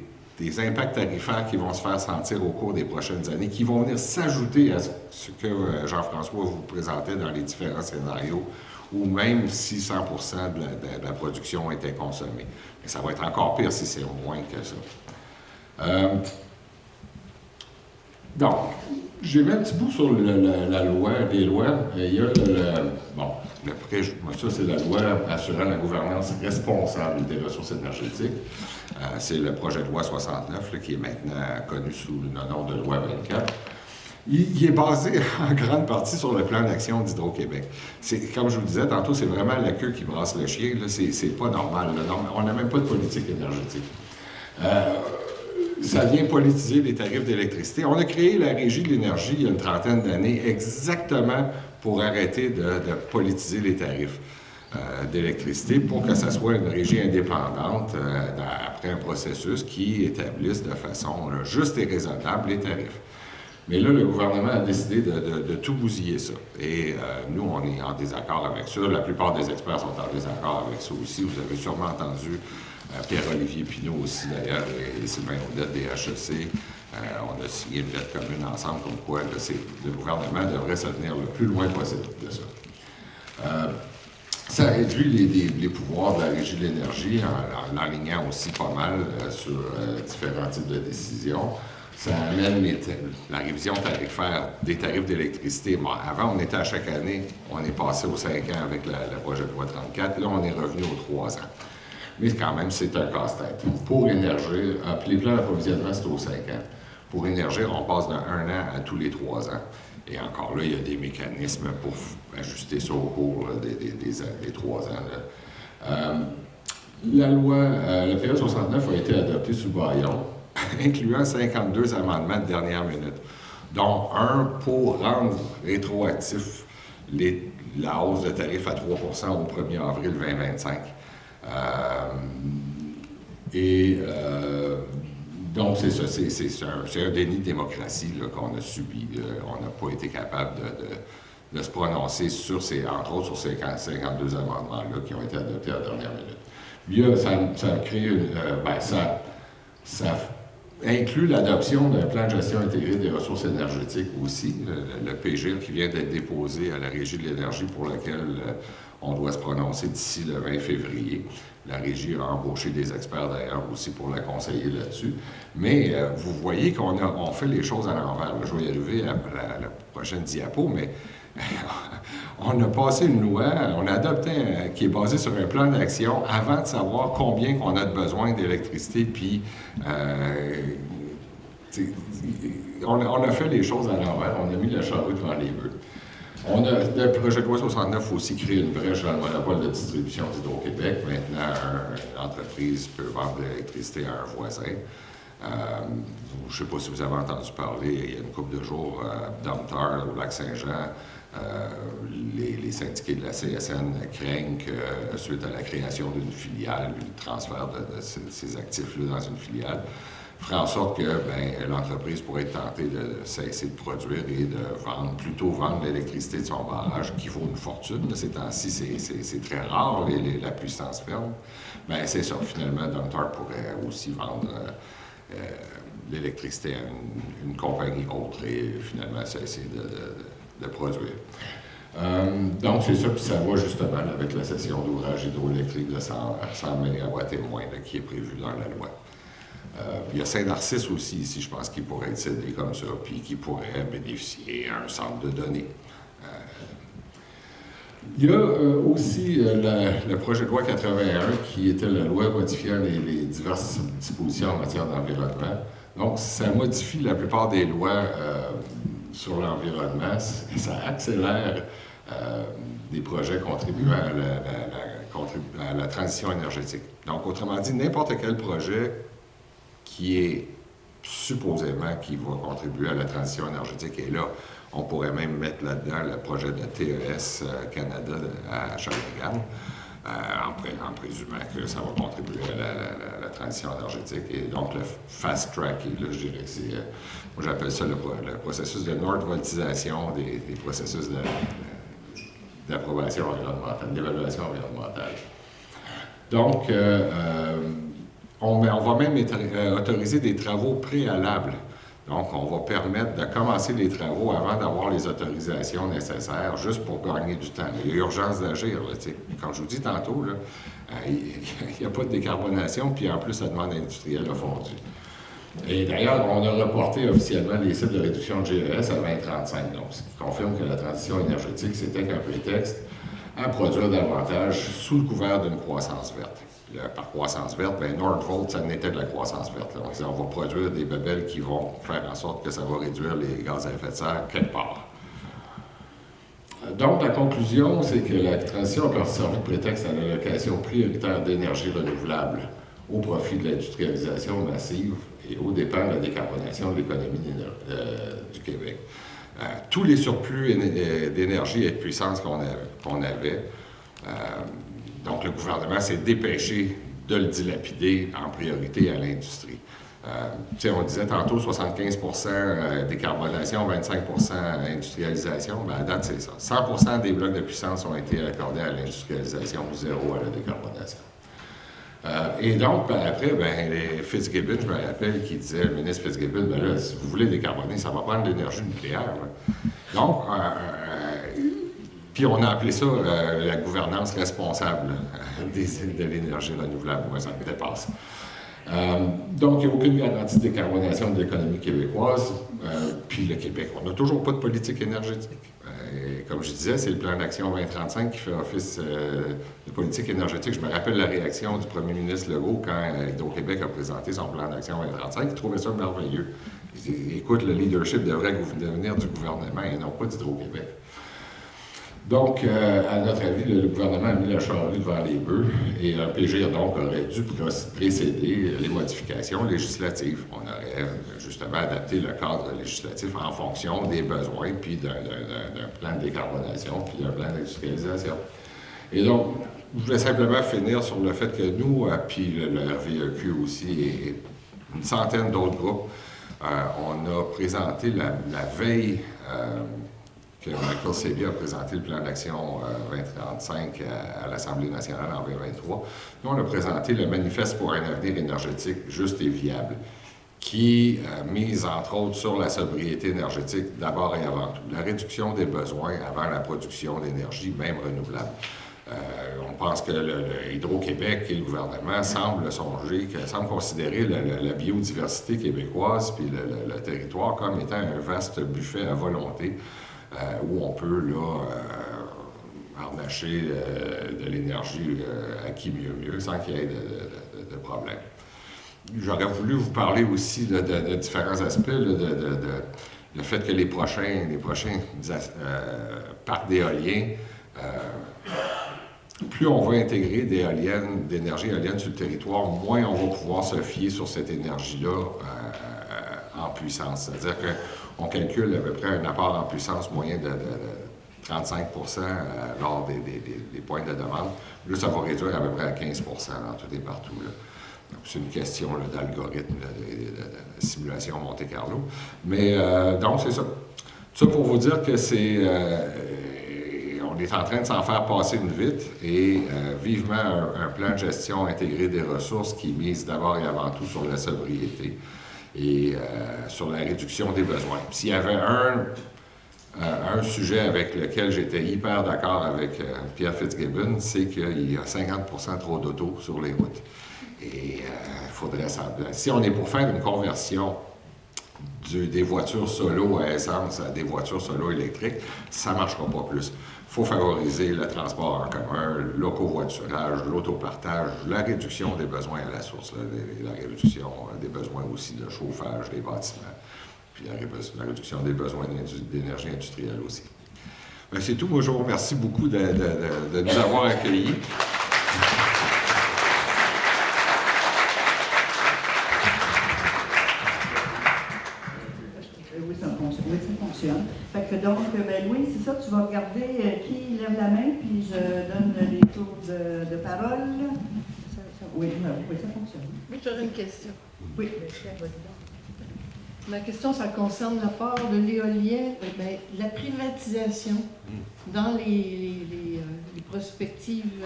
impacts tarifaires qui vont se faire sentir au cours des prochaines années, qui vont venir s'ajouter à ce que Jean-François vous présentait dans les différents scénarios, ou même si 100 de la production était consommée. Mais ça va être encore pire si c'est moins que ça. Donc, j'ai mis un petit bout sur la loi, les lois. Il y a ça c'est la loi assurant la gouvernance responsable des ressources énergétiques. C'est le projet de loi 69 là, qui est maintenant connu sous le nom de loi 24. Il est basé en grande partie sur le plan d'action d'Hydro-Québec. Comme je vous disais tantôt, c'est vraiment la queue qui brasse le chien. C'est pas normal. On n'a même pas de politique énergétique. Ça vient politiser les tarifs d'électricité. On a créé la Régie de l'énergie il y a une trentaine d'années exactement pour arrêter de politiser les tarifs d'électricité pour que ça soit une régie indépendante après un processus qui établisse de façon juste et raisonnable les tarifs. Mais là, le gouvernement a décidé de tout bousiller ça. Et nous, on est en désaccord avec ça. La plupart des experts sont en désaccord avec ça aussi. Vous avez sûrement entendu Pierre-Olivier Pinault aussi, d'ailleurs, et Sylvain Audette des HEC. On a signé une lettre commune ensemble comme quoi le gouvernement devrait se tenir le plus loin possible de ça. Ça réduit les pouvoirs de la Régie de l'énergie en l'alignant aussi pas mal sur différents types de décisions. Ça amène la révision tarifaire des tarifs d'électricité. Bon, avant, on était à chaque année, on est passé aux 5 ans avec le projet de loi 34. Là, on est revenu aux 3 ans. Mais quand même, c'est un casse-tête. Pour Énergie, les plans d'approvisionnement, c'est aux 5 ans. Pour Énergie, on passe de 1 an à tous les 3 ans. Et encore là, il y a des mécanismes pour ajuster ça au cours des 3 ans. La loi, le PA 69 a été adopté sous Bayon, incluant 52 amendements de dernière minute, dont un pour rendre rétroactif la hausse de tarif à 3 au 1er avril 2025. Donc, c'est ça, c'est un déni de démocratie qu'on a subi. On n'a pas été capable de se prononcer entre autres sur ces 52 amendements-là qui ont été adoptés à la dernière minute. Ça a créé ça inclut l'adoption d'un plan de gestion intégré des ressources énergétiques aussi, le PGIR qui vient d'être déposé à la Régie de l'énergie pour lequel on doit se prononcer d'ici le 20 février. La Régie a embauché des experts d'ailleurs aussi pour la conseiller là-dessus. Mais vous voyez qu'on fait les choses à l'envers. Je vais y arriver à la prochaine diapo, mais on a passé une loi, on a adopté qui est basée sur un plan d'action avant de savoir combien qu'on a de besoin d'électricité, puis on a fait les choses à l'envers, on a mis la charrue devant les bœufs. Le projet de loi 69 aussi crée une brèche dans le monopole de distribution d'Hydro-Québec. Maintenant, une entreprise peut vendre de l'électricité à un voisin. Je ne sais pas si vous avez entendu parler, il y a une couple de jours, à Domtar, au Lac-Saint-Jean, les syndiqués de la CSN craignent que, suite à la création d'une filiale, le transfert de ces actifs-là dans une filiale, ferait en sorte que l'entreprise pourrait être tentée de cesser de produire et de vendre l'électricité de son barrage, qui vaut une fortune. Ces temps-ci, c'est très rare, la puissance ferme. Mais c'est ça, finalement, Domtar pourrait aussi vendre l'électricité à une compagnie autre et finalement cesser de produire. Donc, c'est ça, puis ça va justement avec la cession d'ouvrages hydroélectriques de 100 MW et moins qui est prévue dans la loi. Il y a Saint-Narcisse aussi ici, je pense, qui pourrait être cédé comme ça, puis qui pourrait bénéficier d'un centre de données. Il y a aussi le projet de loi 81, qui était la loi modifiant les diverses dispositions en matière d'environnement. Donc, ça modifie la plupart des lois sur l'environnement. Ça accélère des projets contribuant à la transition énergétique. Donc, autrement dit, n'importe quel projet qui est supposément qui va contribuer à la transition énergétique. Et là, on pourrait même mettre là-dedans le projet de TES Canada à Shawinigan, en présumant que ça va contribuer à la transition énergétique. Et donc, le fast track, là, je dirais que c'est, moi j'appelle ça le processus de nordvoltisation des processus d'approbation environnementale, d'évaluation environnementale. Donc, on va même autoriser des travaux préalables. Donc, on va permettre de commencer les travaux avant d'avoir les autorisations nécessaires, juste pour gagner du temps. Il y a urgence d'agir. Comme je vous dis tantôt, il n'y a pas de décarbonation, puis en plus, la demande industrielle a fondu. Et d'ailleurs, on a reporté officiellement les cibles de réduction de GES à 2035. Donc, ce qui confirme que la transition énergétique, c'était qu'un prétexte à produire davantage sous le couvert d'une croissance verte. Par croissance verte, Nordvolt, ça n'était de la croissance verte. Là. On va produire des bebelles qui vont faire en sorte que ça va réduire les gaz à effet de serre quelque part. Donc, la conclusion, c'est que la transition a servi de prétexte à l'allocation prioritaire d'énergie renouvelable au profit de l'industrialisation massive et aux dépens de la décarbonation de l'économie du Québec. Tous les surplus d'énergie et de puissance qu'on avait donc, le gouvernement s'est dépêché de le dilapider en priorité à l'industrie. On disait tantôt 75% décarbonation, 25% industrialisation. À date, c'est ça. 100% des blocs de puissance ont été accordés à l'industrialisation, 0 à la décarbonation. Et donc, après, Fitzgibbon, je me rappelle, qui disait, le ministre Fitzgibbon, là, si vous voulez décarboner, ça va prendre de l'énergie nucléaire. Là. Donc, puis on a appelé ça la gouvernance responsable de l'énergie renouvelable. Moi, ça me dépasse. Donc, il n'y a aucune garantie de décarbonation de l'économie québécoise. Puis le Québec, on n'a toujours pas de politique énergétique. Comme je disais, c'est le plan d'action 2035 qui fait office de politique énergétique. Je me rappelle la réaction du premier ministre Legault quand Hydro-Québec a présenté son plan d'action 2035. Il trouvait ça merveilleux. Il dit, écoute, le leadership devrait venir du gouvernement et non pas d'Hydro-Québec. Donc, à notre avis, le gouvernement a mis la charrue devant les bœufs et un PGR donc aurait dû précéder les modifications législatives. On aurait justement adapté le cadre législatif en fonction des besoins, puis d'un plan de décarbonation, puis d'un plan d'industrialisation. Et donc, je voulais simplement finir sur le fait que nous, puis le RVEQ aussi, et une centaine d'autres groupes, on a présenté la veille que Michael Sabia a présenté le plan d'action 2035 à l'Assemblée nationale en 2023. Nous, on a présenté le manifeste pour un avenir énergétique juste et viable, qui mise entre autres sur la sobriété énergétique d'abord et avant tout, la réduction des besoins avant la production d'énergie, même renouvelable. On pense que le Hydro-Québec et le gouvernement semblent considérer la biodiversité québécoise puis le territoire comme étant un vaste buffet à volonté où on peut harnacher de l'énergie à qui mieux, sans qu'il y ait de problème. J'aurais voulu vous parler aussi de différents aspects, le fait que les prochains parcs d'éoliens, plus on va intégrer d'énergie éolienne sur le territoire, moins on va pouvoir se fier sur cette énergie-là en puissance. C'est-à-dire qu'on calcule à peu près un apport en puissance moyen de 35 lors des points de demande. Là, ça va réduire à peu près à 15 dans tout et partout. Là. C'est une question d'algorithme, de simulation Monte-Carlo. Mais donc, c'est ça. Ça pour vous dire que on est en train de s'en faire passer une vite et vivement un plan de gestion intégré des ressources qui mise d'abord et avant tout sur la sobriété et sur la réduction des besoins. S'il y avait un sujet avec lequel j'étais hyper d'accord avec Pierre Fitzgibbon, c'est qu'il y a 50% trop d'autos sur les routes. Et il faudrait s'en... Si on est pour faire une conversion des voitures solo à essence à des voitures solo électriques, ça ne marchera pas plus. Il faut favoriser le transport en commun, le covoiturage, l'autopartage, la réduction des besoins à la source, la réduction des besoins aussi de chauffage des bâtiments, puis la réduction des besoins d'énergie industrielle aussi. Bien, c'est tout. Moi, je vous remercie beaucoup de nous avoir accueillis. Oui, ça fonctionne. Fait que donc, ben, Louis, c'est ça, tu vas regarder qui lève la main, puis je donne les tours de parole. Oui, ça fonctionne. Oui, j'aurais une question. Oui. Ma question, ça concerne la part de l'éolien, la privatisation dans les prospectives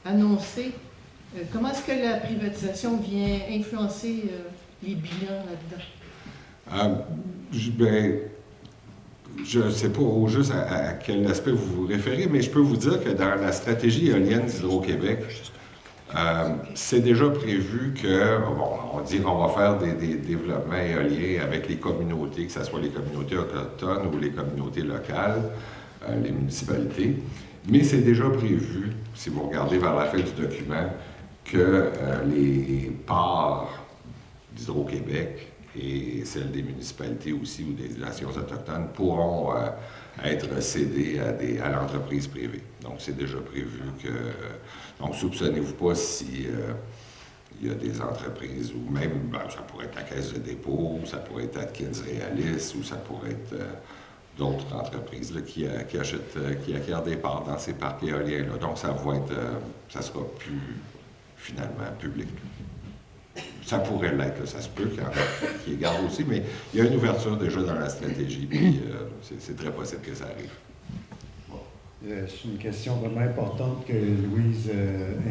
annoncées. Comment est-ce que la privatisation vient influencer les bilans là-dedans? Je ne sais pas au juste à quel aspect vous vous référez, mais je peux vous dire que dans la stratégie éolienne d'Hydro-Québec, c'est déjà prévu que, on dit qu'on va faire des développements éoliens avec les communautés, que ce soit les communautés autochtones ou les communautés locales, les municipalités. Mais c'est déjà prévu, si vous regardez vers la fin du document, que les parts d'Hydro-Québec et celles des municipalités aussi ou des nations autochtones pourront être cédées à l'entreprise privée. Donc, c'est déjà prévu que... donc, soupçonnez-vous pas si il y a des entreprises, ou même, ça pourrait être la Caisse de dépôt, ou ça pourrait être Atkins Realis, ou ça pourrait être d'autres entreprises là, qui acquièrent des parts dans ces parcs éoliens-là. Donc, ça sera plus, finalement, public. Ça pourrait l'être, là, ça se peut qu'il y en ait qui gardent aussi, mais il y a une ouverture déjà dans la stratégie, puis c'est très possible que ça arrive. C'est une question vraiment importante que Louise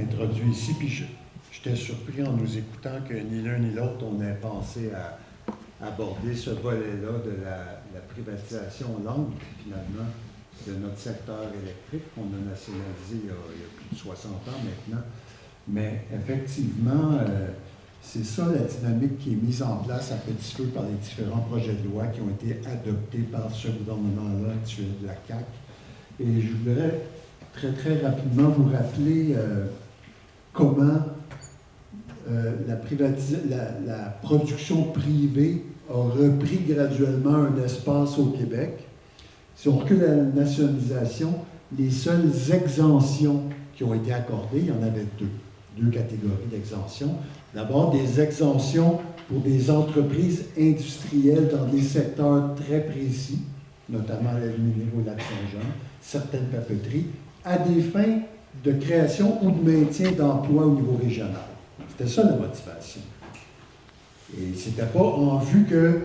introduit ici, puis j'étais surpris en nous écoutant que ni l'un ni l'autre, on ait pensé à aborder ce volet-là de la privatisation longue, finalement, de notre secteur électrique qu'on a nationalisé il y a plus de 60 ans maintenant. Mais effectivement, c'est ça la dynamique qui est mise en place à petit feu par les différents projets de loi qui ont été adoptés par ce gouvernement-là actuel de la CAQ. Et je voudrais très, très rapidement vous rappeler comment la production privée a repris graduellement un espace au Québec. Si on recule à la nationalisation, les seules exemptions qui ont été accordées, il y en avait deux catégories d'exemptions. D'abord, des exemptions pour des entreprises industrielles dans des secteurs très précis, notamment l'aluminium au Lac-Saint-Jean, certaines papeteries, à des fins de création ou de maintien d'emploi au niveau régional. C'était ça la motivation. Et ce n'était pas en vue que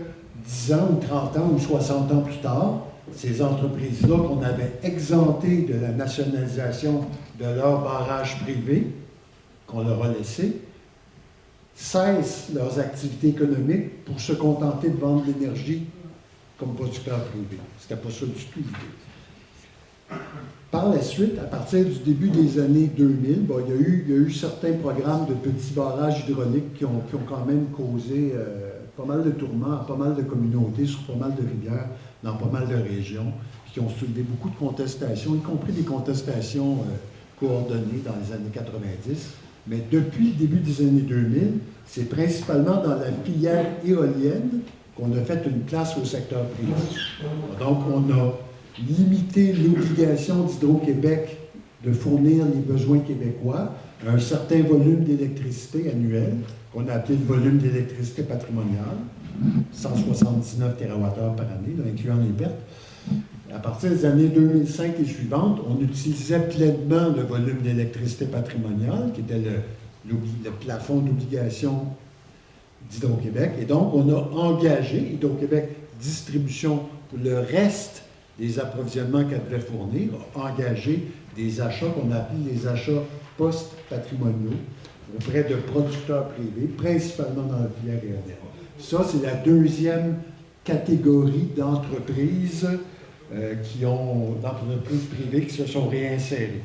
10 ans ou 30 ans ou 60 ans plus tard, ces entreprises-là qu'on avait exemptées de la nationalisation de leurs barrages privés, qu'on leur a laissés, cessent leurs activités économiques pour se contenter de vendre l'énergie comme producteurs privés. C'était pas ça du tout l'idée. Par la suite, à partir du début des années 2000, il y a eu certains programmes de petits barrages hydrauliques qui ont quand même causé pas mal de tourments à pas mal de communautés, sur pas mal de rivières, dans pas mal de régions, qui ont soulevé beaucoup de contestations, y compris des contestations coordonnées dans les années 90. Mais depuis le début des années 2000, c'est principalement dans la filière éolienne qu'on a fait une place au secteur privé. Donc, on a limité l'obligation d'Hydro-Québec de fournir les besoins québécois à un certain volume d'électricité annuel, qu'on a appelé le volume d'électricité patrimoniale, 179 TWh par année, là, incluant les pertes. À partir des années 2005 et suivantes, on utilisait pleinement le volume d'électricité patrimoniale, qui était le plafond d'obligation d'Hydro-Québec. Et donc, on a engagé Hydro-Québec Distribution pour le reste des approvisionnements qu'elle devait fournir, a engagé des achats qu'on appelle les achats post-patrimoniaux auprès de producteurs privés, principalement dans la filière éolienne. Ça, c'est la deuxième catégorie d'entreprises d'entreprises privées qui se sont réinsérées.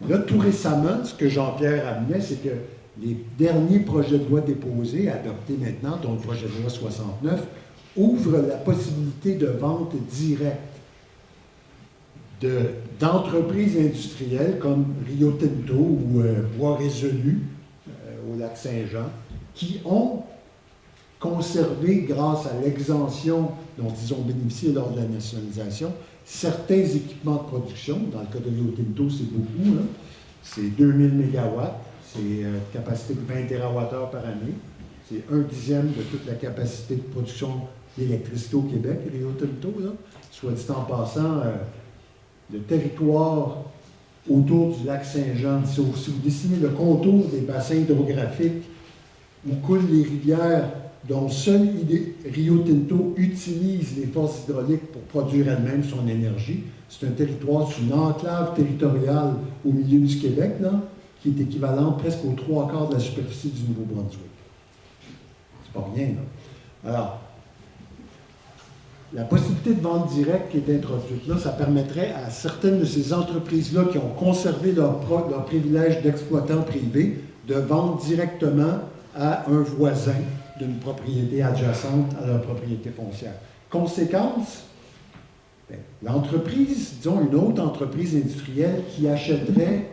Là, tout récemment, ce que Jean-Pierre amenait, c'est que les derniers projets de loi déposés, adoptés maintenant, dont le projet de loi 69, ouvrent la possibilité de vente directe d'entreprises industrielles comme Rio Tinto ou Bois Résolu au lac Saint-Jean, qui ont conservé, grâce à l'exemption dont ils ont bénéficié lors de la nationalisation, certains équipements de production. Dans le cas de Rio Tinto, c'est beaucoup. Hein? C'est 2000 MW, c'est capacité de 20 TWh par année. C'est 1/10 de toute la capacité de production d'électricité au Québec, Rio Tinto. Là. Soit dit en passant, le territoire autour du lac Saint-Jean, si vous dessinez le contour des bassins hydrographiques où coulent les rivières dont seul Rio Tinto utilise les forces hydrauliques pour produire elle-même son énergie, c'est un territoire, c'est une enclave territoriale au milieu du Québec, là, qui est équivalente presque aux 3/4 de la superficie du Nouveau-Brunswick. C'est pas rien, là. Alors, la possibilité de vente directe qui est introduite là, ça permettrait à certaines de ces entreprises-là qui ont conservé leur privilège d'exploitant privé de vendre directement à un voisin d'une propriété adjacente à leur propriété foncière. Conséquence, l'entreprise, disons une autre entreprise industrielle qui achèterait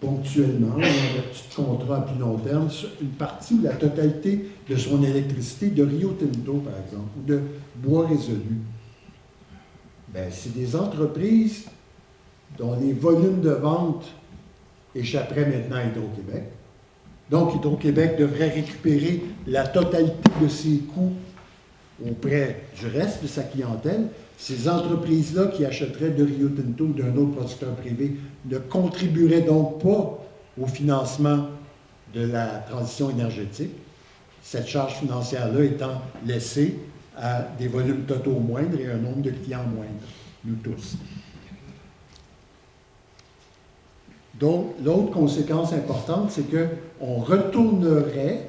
ponctuellement, en vertu de contrats à plus long terme, une partie ou la totalité de son électricité de Rio Tinto, par exemple, ou de Bois Résolu. C'est des entreprises dont les volumes de vente échapperaient maintenant à Hydro-Québec. Donc, Hydro-Québec devrait récupérer la totalité de ses coûts auprès du reste de sa clientèle. Ces entreprises-là qui achèteraient de Rio Tinto ou d'un autre producteur privé ne contribueraient donc pas au financement de la transition énergétique, cette charge financière-là étant laissée à des volumes totaux moindres et un nombre de clients moindre, nous tous. Donc, l'autre conséquence importante, c'est qu'on retournerait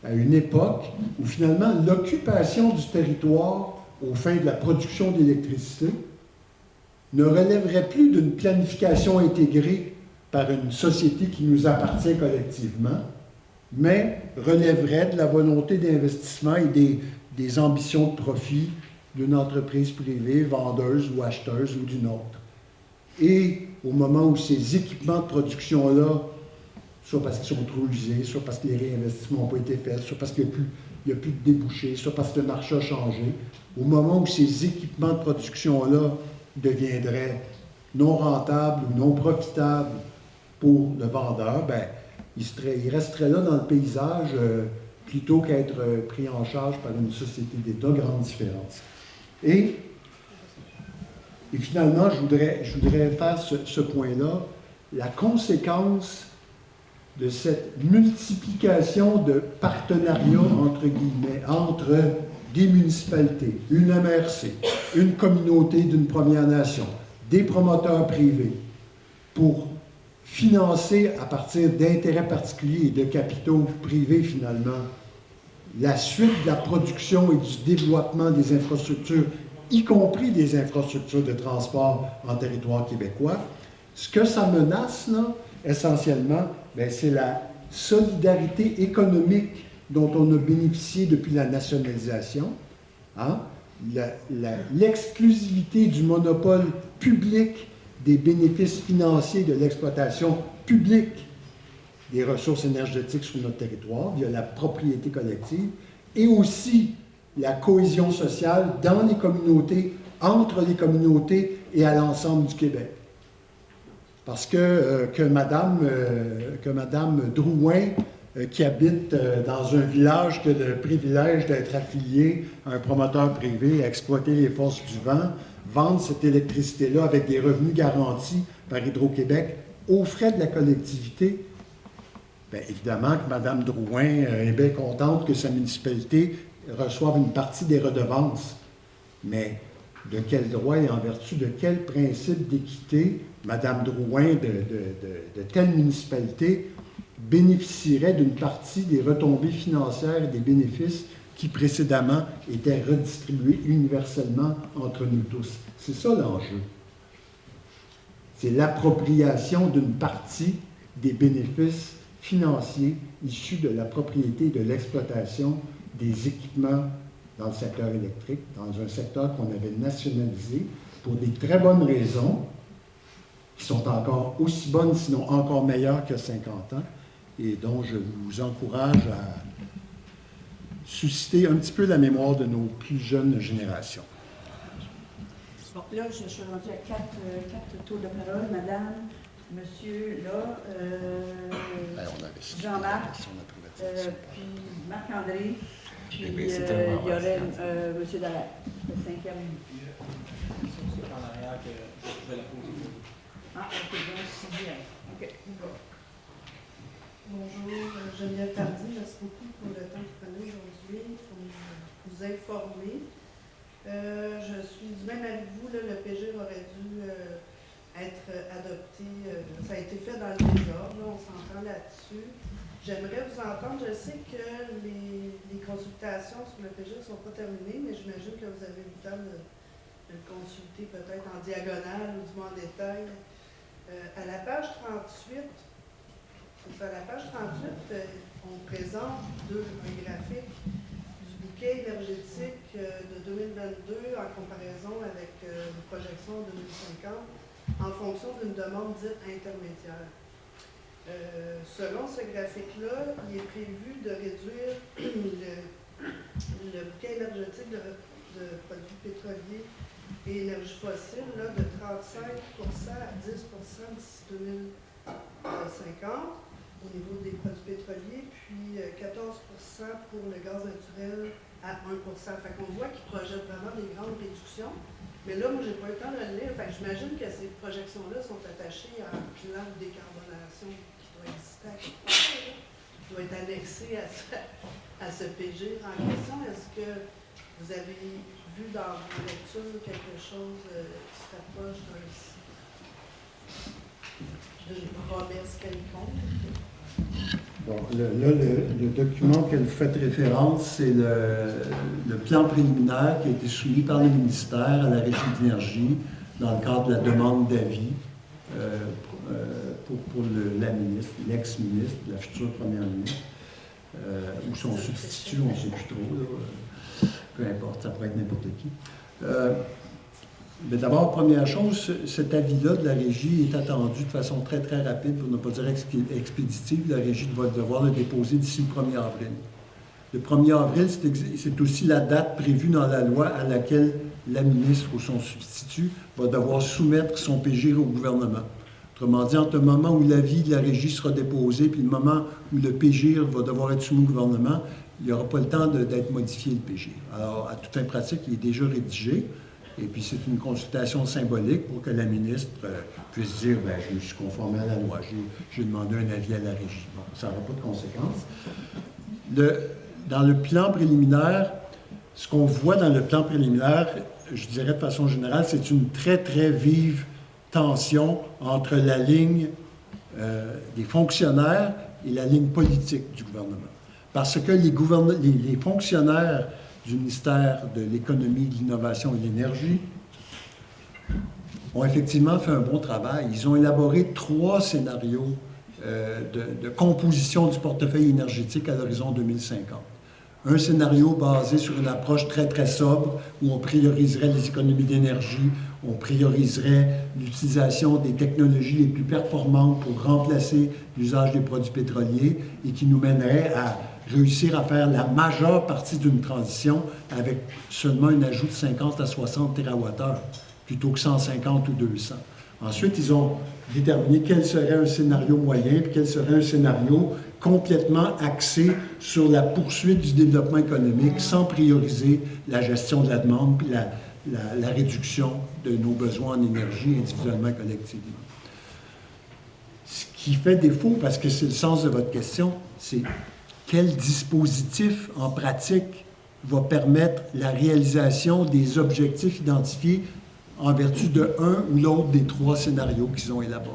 à une époque où finalement l'occupation du territoire aux fins de la production d'électricité ne relèverait plus d'une planification intégrée par une société qui nous appartient collectivement, mais relèverait de la volonté d'investissement et des ambitions de profit d'une entreprise privée, vendeuse ou acheteuse ou d'une autre. Et au moment où ces équipements de production-là, soit parce qu'ils sont trop usés, soit parce que les réinvestissements n'ont pas été faits, soit parce qu'il n'y a plus de débouchés, soit parce que le marché a changé, au moment où ces équipements de production-là deviendraient non rentables ou non profitables pour le vendeur, il resterait là dans le paysage plutôt qu'être pris en charge par une société d'État, grande différence. Et finalement, je voudrais faire ce point-là. La conséquence de cette multiplication de partenariats, entre guillemets, entre des municipalités, une MRC, une communauté d'une Première Nation, des promoteurs privés, pour financer à partir d'intérêts particuliers et de capitaux privés, finalement, la suite de la production et du développement des infrastructures, y compris des infrastructures de transport en territoire québécois. Ce que ça menace, là, essentiellement, c'est la solidarité économique dont on a bénéficié depuis la nationalisation, hein? L'exclusivité du monopole public des bénéfices financiers de l'exploitation publique des ressources énergétiques sur notre territoire, via la propriété collective, et aussi la cohésion sociale dans les communautés, entre les communautés et à l'ensemble du Québec. Parce que Mme Drouin, qui habite dans un village qui a le privilège d'être affilié à un promoteur privé, à exploiter les forces du vent, vendre cette électricité-là avec des revenus garantis par Hydro-Québec aux frais de la collectivité, Bien, évidemment que Mme Drouin est bien contente que sa municipalité reçoive une partie des redevances. Mais de quel droit et en vertu de quel principe d'équité Mme Drouin de telle municipalité bénéficierait d'une partie des retombées financières et des bénéfices qui précédemment étaient redistribués universellement entre nous tous? C'est ça l'enjeu. C'est l'appropriation d'une partie des bénéfices financiers issus de la propriété et de l'exploitation des équipements dans le secteur électrique, dans un secteur qu'on avait nationalisé pour des très bonnes raisons, qui sont encore aussi bonnes, sinon encore meilleures que 50 ans, et dont je vous encourage à susciter un petit peu la mémoire de nos plus jeunes générations. Bon, là, je suis rendue à quatre tours de parole. Madame, monsieur, là, Jean-Marc, puis Marc-André, puis il y aurait monsieur Dallaire, le 5e. C'est en arrière que je vais la poser. Ah, ok, donc 6e. Ok. Bonjour, Geneviève Tardy, merci beaucoup pour le temps que vous prenez aujourd'hui pour nous informer. Je suis du même avis que vous, là, le PGIR aurait dû être adopté, ça a été fait dans le désordre, là, on s'entend là-dessus. J'aimerais vous entendre, je sais que les consultations sur le PGIR ne sont pas terminées, mais j'imagine que vous avez eu le temps de le consulter peut-être en diagonale ou du moins en détail. À la page 38, à la page 38, on présente un graphique du bouquet énergétique de 2022 en comparaison avec les projections 2050 en fonction d'une demande dite intermédiaire. Selon ce graphique-là, il est prévu de réduire le bouquet énergétique de produits pétroliers et énergies fossiles là, de 35% à 10% d'ici 2050. Au niveau des produits pétroliers, puis 14% pour le gaz naturel à 1%. Fait qu'on voit qu'ils projettent vraiment des grandes réductions. Mais là, moi, j'ai pas eu le temps de le lire. Fait que j'imagine que ces projections-là sont attachées à un plan de décarbonation qui doit exister, qui doit être annexé à ce PGIR en question. Est-ce que vous avez vu dans vos lectures quelque chose qui se rapproche d'une promesse quelconque? Bon, le document auquel vous faites référence, c'est le plan préliminaire qui a été soumis par le ministère à la Régie de l'énergie dans le cadre de la demande d'avis pour la ministre, l'ex-ministre, la future première ministre, ou son substitut, on ne sait plus trop, là, peu importe, ça pourrait être n'importe qui. Mais d'abord, première chose, cet avis-là de la Régie est attendu de façon très, très rapide, pour ne pas dire expéditive. La Régie va devoir le déposer d'ici le 1er avril. Le 1er avril, c'est aussi la date prévue dans la loi à laquelle la ministre ou son substitut va devoir soumettre son PGIR au gouvernement. Autrement dit, entre le moment où l'avis de la Régie sera déposé puis le moment où le PGIR va devoir être soumis au gouvernement, il n'y aura pas le temps d'être modifié, le PGIR. Alors, à toute fin pratique, il est déjà rédigé. Et puis, c'est une consultation symbolique pour que la ministre puisse dire « bien, je me suis conformé à la loi, j'ai demandé un avis à la Régie ». Bon, ça n'aura pas de conséquences. Dans le plan préliminaire, ce qu'on voit dans le plan préliminaire, je dirais de façon générale, c'est une très, très vive tension entre la ligne des fonctionnaires et la ligne politique du gouvernement. Parce que les fonctionnaires du ministère de l'Économie, de l'Innovation et de l'Énergie ont effectivement fait un bon travail. Ils ont élaboré 3 scénarios de composition du portefeuille énergétique à l'horizon 2050. Un scénario basé sur une approche très, très sobre, où on prioriserait les économies d'énergie, on prioriserait l'utilisation des technologies les plus performantes pour remplacer l'usage des produits pétroliers et qui nous mènerait à réussir à faire la majeure partie d'une transition avec seulement un ajout de 50 à 60 TWh, plutôt que 150 ou 200. Ensuite, ils ont déterminé quel serait un scénario moyen, puis quel serait un scénario complètement axé sur la poursuite du développement économique, sans prioriser la gestion de la demande, puis la réduction de nos besoins en énergie individuellement et collectivement. Ce qui fait défaut, parce que c'est le sens de votre question, c'est quel dispositif en pratique va permettre la réalisation des objectifs identifiés en vertu de un ou l'autre des 3 scénarios qu'ils ont élaborés.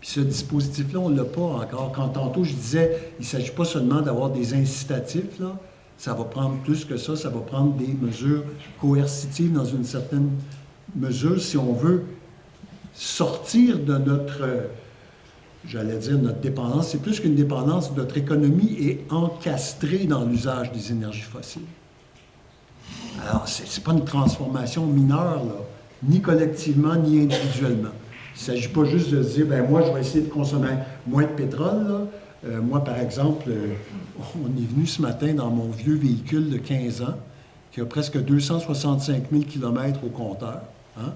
Puis ce dispositif-là, on ne l'a pas encore. Quand tantôt je disais, il ne s'agit pas seulement d'avoir des incitatifs, là, ça va prendre plus que ça va prendre des mesures coercitives dans une certaine mesure si on veut sortir de notre, j'allais dire notre dépendance, c'est plus qu'une dépendance, notre économie est encastrée dans l'usage des énergies fossiles. Alors, ce n'est pas une transformation mineure, là, ni collectivement, ni individuellement. Il ne s'agit pas juste de se dire, ben moi, je vais essayer de consommer moins de pétrole, là. Moi, par exemple, on est venu ce matin dans mon vieux véhicule de 15 ans, qui a presque 265 000 km au compteur, hein,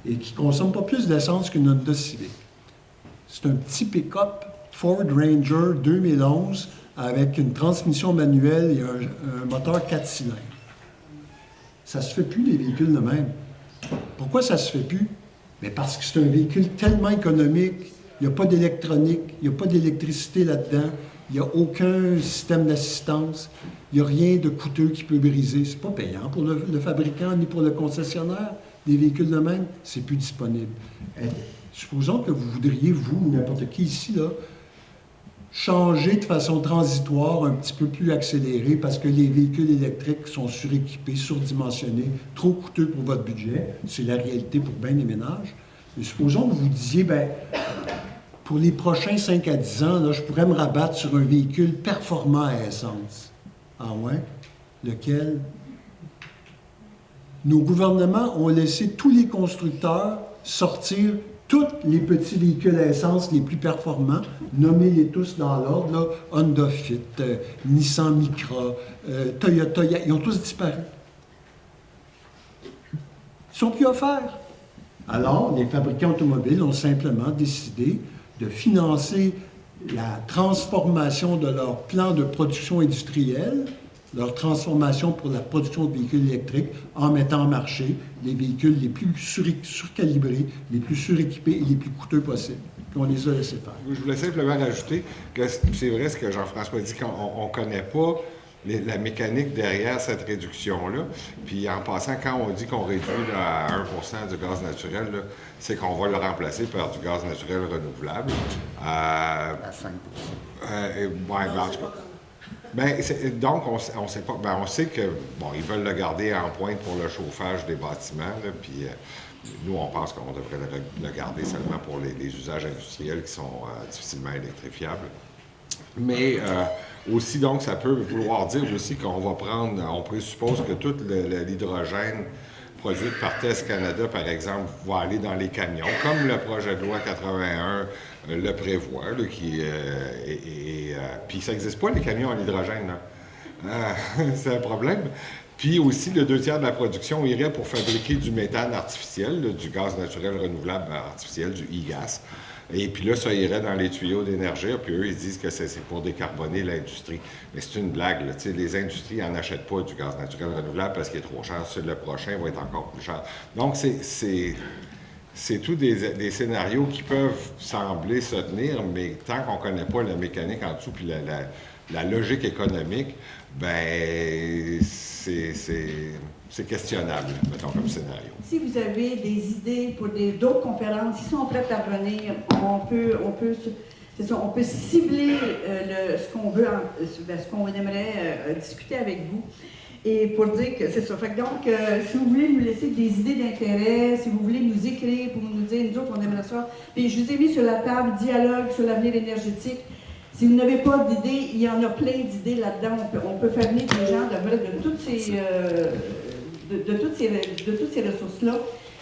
et qui ne consomme pas plus d'essence qu'une Honda Civic. C'est un petit pick-up Ford Ranger 2011 avec une transmission manuelle et un moteur 4 cylindres. Ça ne se fait plus, les véhicules de même. Pourquoi ça ne se fait plus? Mais parce que c'est un véhicule tellement économique. Il n'y a pas d'électronique, il n'y a pas d'électricité là-dedans, il n'y a aucun système d'assistance, il n'y a rien de coûteux qui peut briser. Ce n'est pas payant pour le fabricant ni pour le concessionnaire. Des véhicules de même, c'est plus disponible. Supposons que vous voudriez, vous ou n'importe qui ici, là, changer de façon transitoire, un petit peu plus accélérée, parce que les véhicules électriques sont suréquipés, surdimensionnés, trop coûteux pour votre budget. C'est la réalité pour bien des ménages. Mais supposons que vous disiez, bien, pour les prochains 5 à 10 ans, là, je pourrais me rabattre sur un véhicule performant à essence. Ah ouais? Lequel? Nos gouvernements ont laissé tous les constructeurs sortir tous les petits véhicules à essence les plus performants, nommez-les tous dans l'ordre, là, Honda Fit, Nissan Micra, Toyota, ils ont tous disparu. Ils ne sont plus offerts. Alors, les fabricants automobiles ont simplement décidé de financer la transformation de leur plan de production industrielle, leur transformation pour la production de véhicules électriques, en mettant en marché les véhicules les plus surcalibrés, les plus suréquipés et les plus coûteux possibles. Puis on les a laissés faire. Je voulais simplement rajouter que c'est vrai ce que Jean-François dit, qu'on ne connaît pas la mécanique derrière cette réduction-là. Puis en passant, quand on dit qu'on réduit à 1 % du gaz naturel, c'est qu'on va le remplacer par du gaz naturel renouvelable. À 5 en tout cas. Donc, on sait pas. On sait que ils veulent le garder en pointe pour le chauffage des bâtiments. Là, puis nous, on pense qu'on devrait le garder seulement pour les usages industriels qui sont difficilement électrifiables. Mais aussi, donc, ça peut vouloir dire aussi qu'on va prendre, on présuppose que tout l'hydrogène produit par Test Canada, par exemple, va aller dans les camions, comme le projet de loi 81 le prévoit, là, puis ça n'existe pas, les camions en hydrogène. C'est un problème. Puis aussi, le 2/3 de la production irait pour fabriquer du méthane artificiel, là, du gaz naturel renouvelable artificiel, du e-gas. Et puis là, ça irait dans les tuyaux d'énergie. Puis eux, ils disent que c'est pour décarboner l'industrie. Mais c'est une blague. Là. Les industries n'en achètent pas du gaz naturel renouvelable parce qu'il est trop cher. Le prochain va être encore plus cher. Donc, c'est tous des scénarios qui peuvent sembler se tenir, mais tant qu'on ne connaît pas la mécanique en dessous puis la logique économique, ben c'est questionnable, mettons, comme scénario. Si vous avez des idées pour d'autres conférences, ils sont prêts à revenir. On peut cibler ce qu'on veut, ce qu'on aimerait discuter avec vous. Et pour dire que c'est ça. Fait que donc, si vous voulez nous laisser des idées d'intérêt, si vous voulez nous écrire pour nous dire, nous autres, on aimerait ça. Puis je vous ai mis sur la table dialogue sur l'avenir énergétique. Si vous n'avez pas d'idées, il y en a plein d'idées là-dedans. On peut faire venir des gens de toutes ces ressources-là.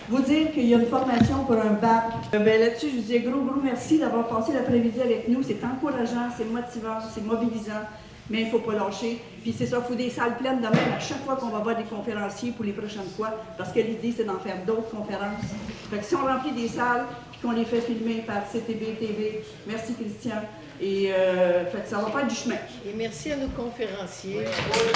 Vous dire qu'il y a une formation pour un bac. Là-dessus, je vous dis gros merci d'avoir passé l'après-midi avec nous. C'est encourageant, c'est motivant, c'est mobilisant. Mais il ne faut pas lâcher. Puis c'est ça, il faut des salles pleines de même à chaque fois qu'on va voir des conférenciers pour les prochaines fois, parce que l'idée, c'est d'en faire d'autres conférences. Fait que si on remplit des salles, puis qu'on les fait filmer par CTB TV, merci Christian, et fait que ça va faire du chemin. Et merci à nos conférenciers. Oui.